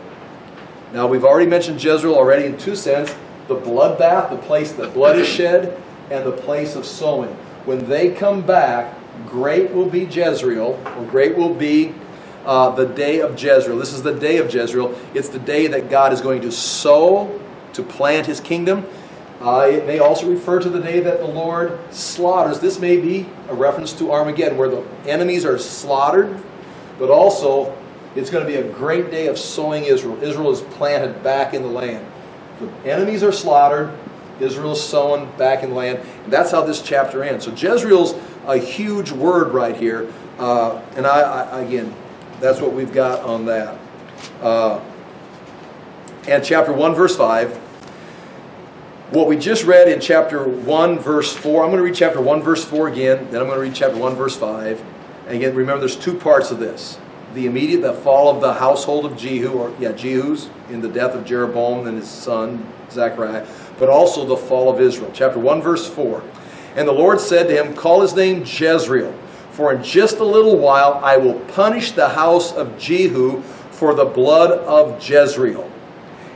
Now we've already mentioned Jezreel already in 2 senses. The bloodbath, the place that blood is shed, and the place of sowing. When they come back, great will be Jezreel, or great will be the day of Jezreel. This is the day of Jezreel. It's the day that God is going to sow, to plant His kingdom. It may also refer to the day that the Lord slaughters. This may be a reference to Armageddon, where the enemies are slaughtered, but also it's going to be a great day of sowing Israel. Israel is planted back in the land. The enemies are slaughtered. Israel is sown back in the land. And that's how this chapter ends. So Jezreel's a huge word right here. And again, that's what we've got on that. And chapter 1, verse 5. What we just read in chapter 1, verse 4. I'm going to read chapter 1, verse 4 again. Then I'm going to read chapter 1, verse 5. And again, remember there's 2 parts of this. The fall of the household of Jehu's in the death of Jeroboam and his son Zechariah, but also the fall of Israel. Chapter 1, verse 4. And the Lord said to him, call his name Jezreel, for in just a little while I will punish the house of Jehu for the blood of Jezreel.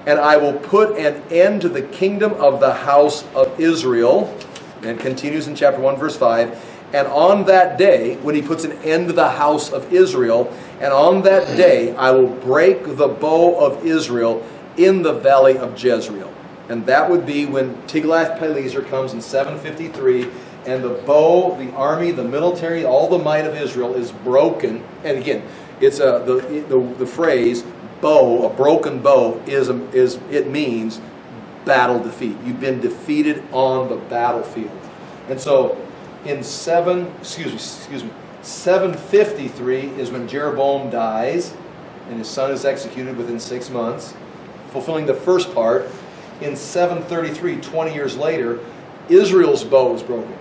And I will put an end to the kingdom of the house of Israel. And continues in chapter 1, verse 5. And on that day, when he puts an end to the house of Israel, and on that day I will break the bow of Israel in the valley of Jezreel. And that would be when Tiglath-Pileser comes in 753, and the bow, the army, the military, all the might of Israel is broken. And again, it's the phrase bow, a broken bow, it means battle defeat. You've been defeated on the battlefield. And so in 753 is when Jeroboam dies, and his son is executed within 6 months, fulfilling the first part. In 733, 20 years later, Israel's bow is broken.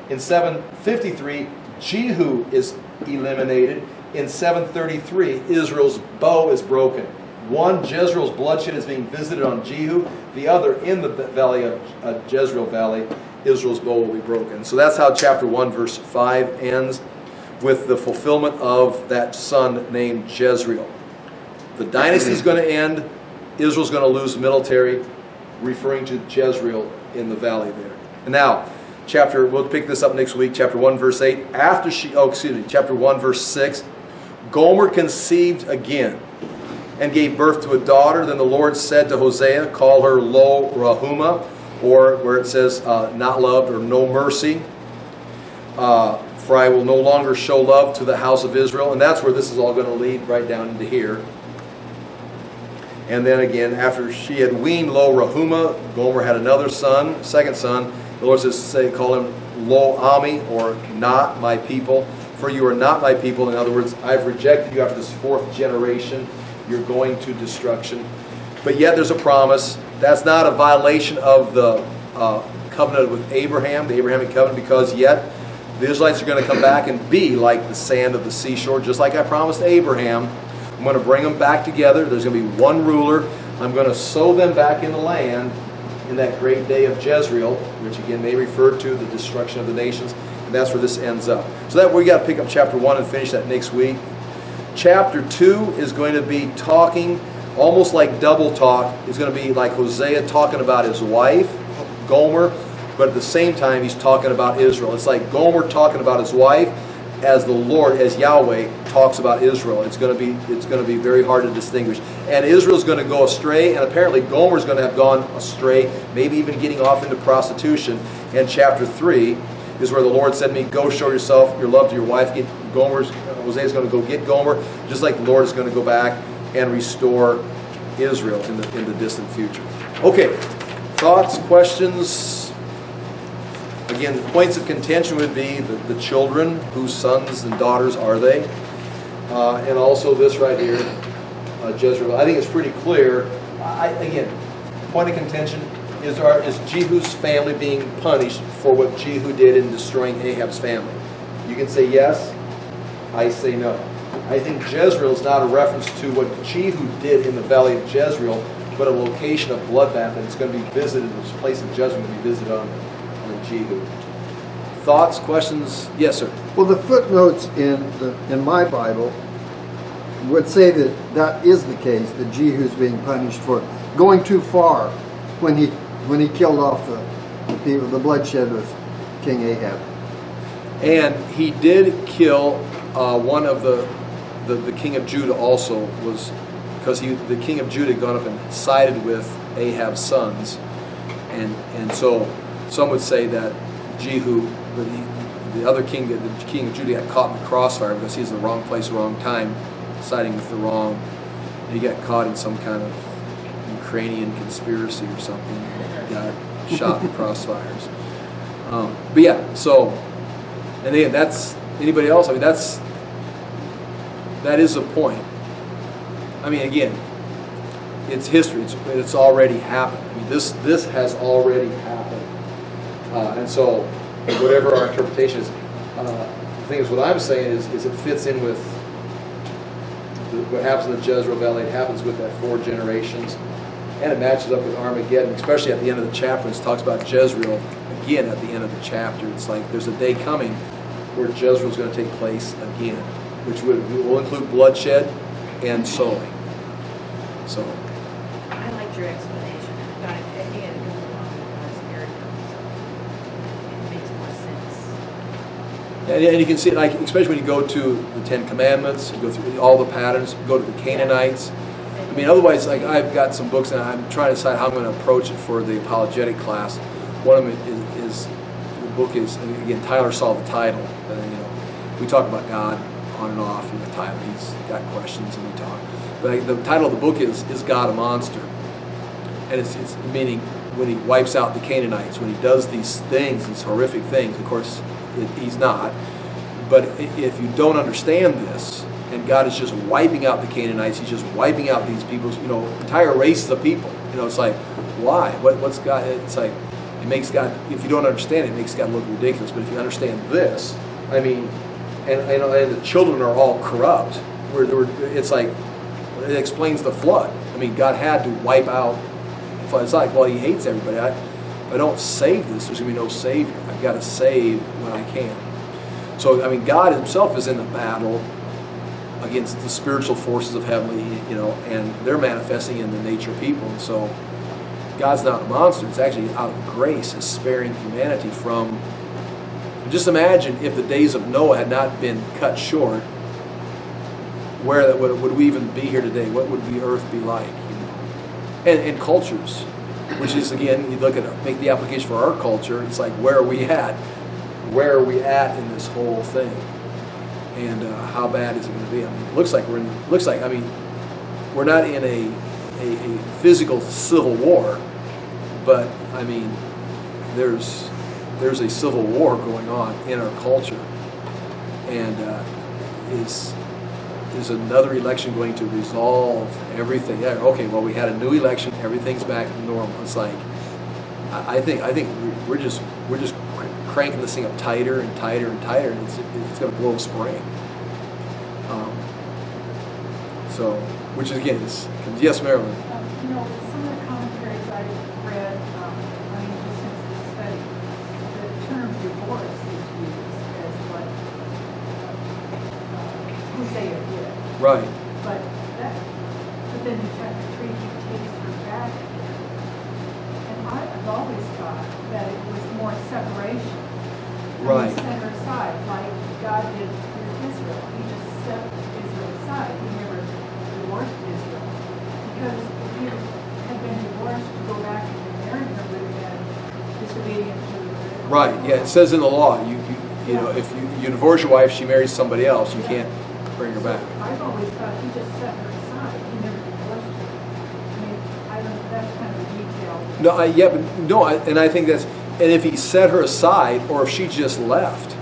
In 753, Jehu is eliminated. In 733, Israel's bow is broken. One, Jezreel's bloodshed is being visited on Jehu. The other, in the valley of Jezreel Valley, Israel's bow will be broken. So that's how chapter 1, verse 5 ends, with the fulfillment of that son named Jezreel. The dynasty is going to end. Israel's going to lose military, referring to Jezreel in the valley there. And now, we'll pick this up next week, chapter 1, verse 8. Chapter 1, verse 6. Gomer conceived again and gave birth to a daughter. Then the Lord said to Hosea, call her Lo Rahuma, or where it says not loved or no mercy. For I will no longer show love to the house of Israel. And that's where this is all going to lead, right down into here. And then again, after she had weaned Lo Rahuma, Gomer had another son, second son. The Lord says, call him Lo Ami, or not my people. For you are not my people. In other words, I've rejected you after this fourth generation. You're going to destruction. But yet there's a promise. That's not a violation of the covenant with Abraham, the Abrahamic covenant, because yet the Israelites are going to come back and be like the sand of the seashore, just like I promised Abraham. I'm going to bring them back together. There's going to be one ruler. I'm going to sow them back in the land in that great day of Jezreel, which again may refer to the destruction of the nations. And that's where this ends up. So that we got to pick up chapter 1 and finish that next week. Chapter 2 is going to be talking, almost like double talk. It's going to be like Hosea talking about his wife, Gomer, but at the same time he's talking about Israel. It's like Gomer talking about his wife as the Lord, as Yahweh, talks about Israel. It's going to be very hard to distinguish. And Israel's going to go astray, and apparently Gomer's going to have gone astray, maybe even getting off into prostitution. And chapter 3 is where the Lord said to me, go show yourself your love to your wife. Hosea's going to go get Gomer, just like the Lord is going to go back and restore Israel in the distant future. Okay, thoughts, questions? Again, points of contention would be the children, whose sons and daughters are they? And also this right here, Jezreel. I think it's pretty clear. Again, point of contention is Jehu's family being punished for what Jehu did in destroying Ahab's family? You can say yes. I say no. I think Jezreel is not a reference to what Jehu did in the valley of Jezreel, but a location of bloodbath, and it's going to be visited, this place of judgment will be visited on Jehu. Thoughts, questions? Yes, sir. Well, the footnotes in my Bible would say that is the case, that Jehu's being punished for going too far when he killed off the people, the bloodshed of King Ahab. And he did kill one of the king of Judah also, was because the king of Judah had gone up and sided with Ahab's sons, and so some would say that Jehu, the other king, the king of Judah, got caught in the crossfire because he's in the wrong place, wrong time, siding with the wrong. He got caught in some kind of Ukrainian conspiracy or something. He got shot in crossfires. But yeah, so, and again, that's, anybody else? I mean, that is a point. I mean, again, it's history. It's already happened. I mean, this has already happened. And so, whatever our interpretation is, the thing is, what I'm saying is it fits in with what happens in the Jezreel Valley. It happens with that 4 generations, and it matches up with Armageddon, especially at the end of the chapter. It talks about Jezreel again at the end of the chapter. It's like there's a day coming where Jezreel's going to take place again, which will include bloodshed and sowing. So. I liked your explanation. I think it goes along with God's character, so it makes more sense. And you can see it, like, especially when you go to the Ten Commandments, you go through all the patterns, you go to the Canaanites. I mean, otherwise, like, I've got some books and I'm trying to decide how I'm going to approach it for the apologetic class. One of them is the book is, again, Tyler saw the title. We talk about God on and off in the title. He's got questions and we talk. But the title of the book is God a Monster? And it's meaning when he wipes out the Canaanites, when he does these things, these horrific things, of course, he's not. But if you don't understand this, and God is just wiping out the Canaanites, he's just wiping out these people's, entire races of people. It's like, why? What's God? It's like, it makes God, if you don't understand it, it makes God look ridiculous. But if you understand this, I mean, and the children are all corrupt, it's like, it explains the flood. I mean, God had to wipe out. It's like, well, he hates everybody. If I don't save this, there's going to be no Savior. I've got to save what I can. So, I mean, God himself is in the battle against the spiritual forces of heavenly, and they're manifesting in the nature of people. And so, God's not a monster. It's actually out of grace, is sparing humanity from. Just imagine if the days of Noah had not been cut short. Where would we even be here today? What would the earth be like? And cultures, which is, again, you look at make the application for our culture. It's like, where are we at? Where are we at in this whole thing? And how bad is it going to be? I mean, it looks like we're not in a physical civil war, but I mean, there's a civil war going on in our culture, and is another election going to resolve everything? Yeah, okay, well, we had a new election, everything's back to normal. It's like, I think we're just cranking this thing up tighter and tighter and tighter, and it's going to blow a spring. So, which is, again, yes, Marilyn. Some of the commentaries I read, just since this study, the term divorce is used as what Hosea did. Right. But then in chapter 3, he takes her back again. And I've always thought that it was more separation. Right. He set her aside, like God did with Israel. He just set Israel aside. He never divorced Israel. Because if he had been divorced, to go back and remarry her would have been disobedient to the Right. Yeah. It says in the law, if you divorce your wife, she marries somebody else, you can't bring her back. I've always thought he just set her aside. He never divorced her. I mean, I don't. That's kind of a detail. And I think that's, and if he set her aside, or if she just left.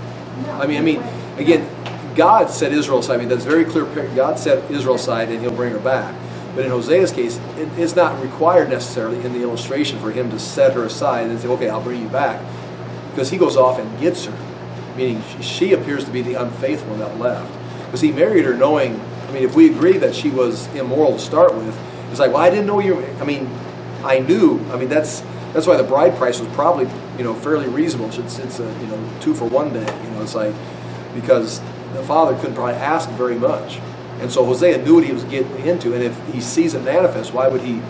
No, I mean, again, God set Israel aside. I mean, that's very clear. God set Israel aside, and he'll bring her back. But in Hosea's case, it's not required necessarily in the illustration for him to set her aside and say, okay, I'll bring you back. Because he goes off and gets her. Meaning she appears to be the unfaithful one that left. Because he married her knowing, I mean, if we agree that she was immoral to start with, it's like, well, I didn't know you were, I knew. I mean, that's why the bride price was probably, fairly reasonable. It's a 2 for 1 day. It's like, because the father couldn't probably ask very much. And so Hosea knew what he was getting into, and if he sees it manifest, why would he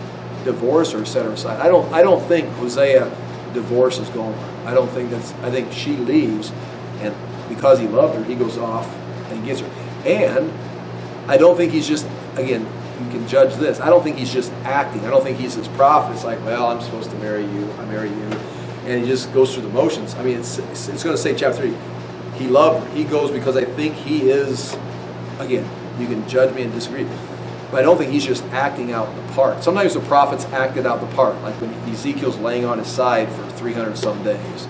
divorce her, set her aside? I don't think Hosea divorces Gomer. I think she leaves, and because he loved her, he goes off and gets her. And I don't think he's just, again, you can judge this, I don't think he's just acting. I don't think he's his prophet. It's like, well, I'm supposed to marry you, I marry you. And he just goes through the motions. I mean, it's going to say, chapter 3, he loved her. He goes because I think he is, again, you can judge me and disagree, but I don't think he's just acting out the part. Sometimes the prophets acted out the part, like when Ezekiel's laying on his side for 300 some days,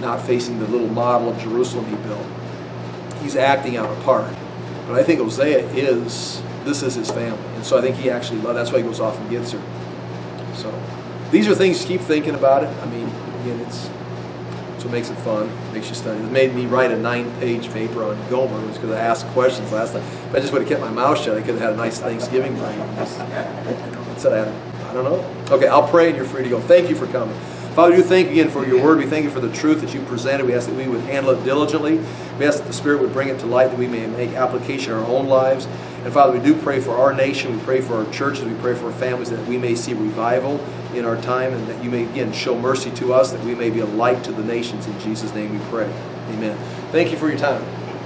not facing the little model of Jerusalem he built. He's acting out a part. But I think Hosea this is his family. And so I think he actually loved, that's why he goes off and gets her. So these are things, keep thinking about it. I mean, again, it's what makes it fun, makes you study. It made me write a 9-page paper on Gomer, was because I asked questions last time. If I just would have kept my mouth shut, I could have had a nice Thanksgiving break. I don't know. Okay, I'll pray and you're free to go. Thank you for coming. Father, we do thank you again for your word. We thank you for the truth that you presented. We ask that we would handle it diligently. We ask that the Spirit would bring it to light, that we may make application in our own lives. And Father, we do pray for our nation. We pray for our churches. We pray for our families, that we may see revival in our time, and that you may, again, show mercy to us, that we may be a light to the nations. In Jesus' name we pray. Amen. Thank you for your time.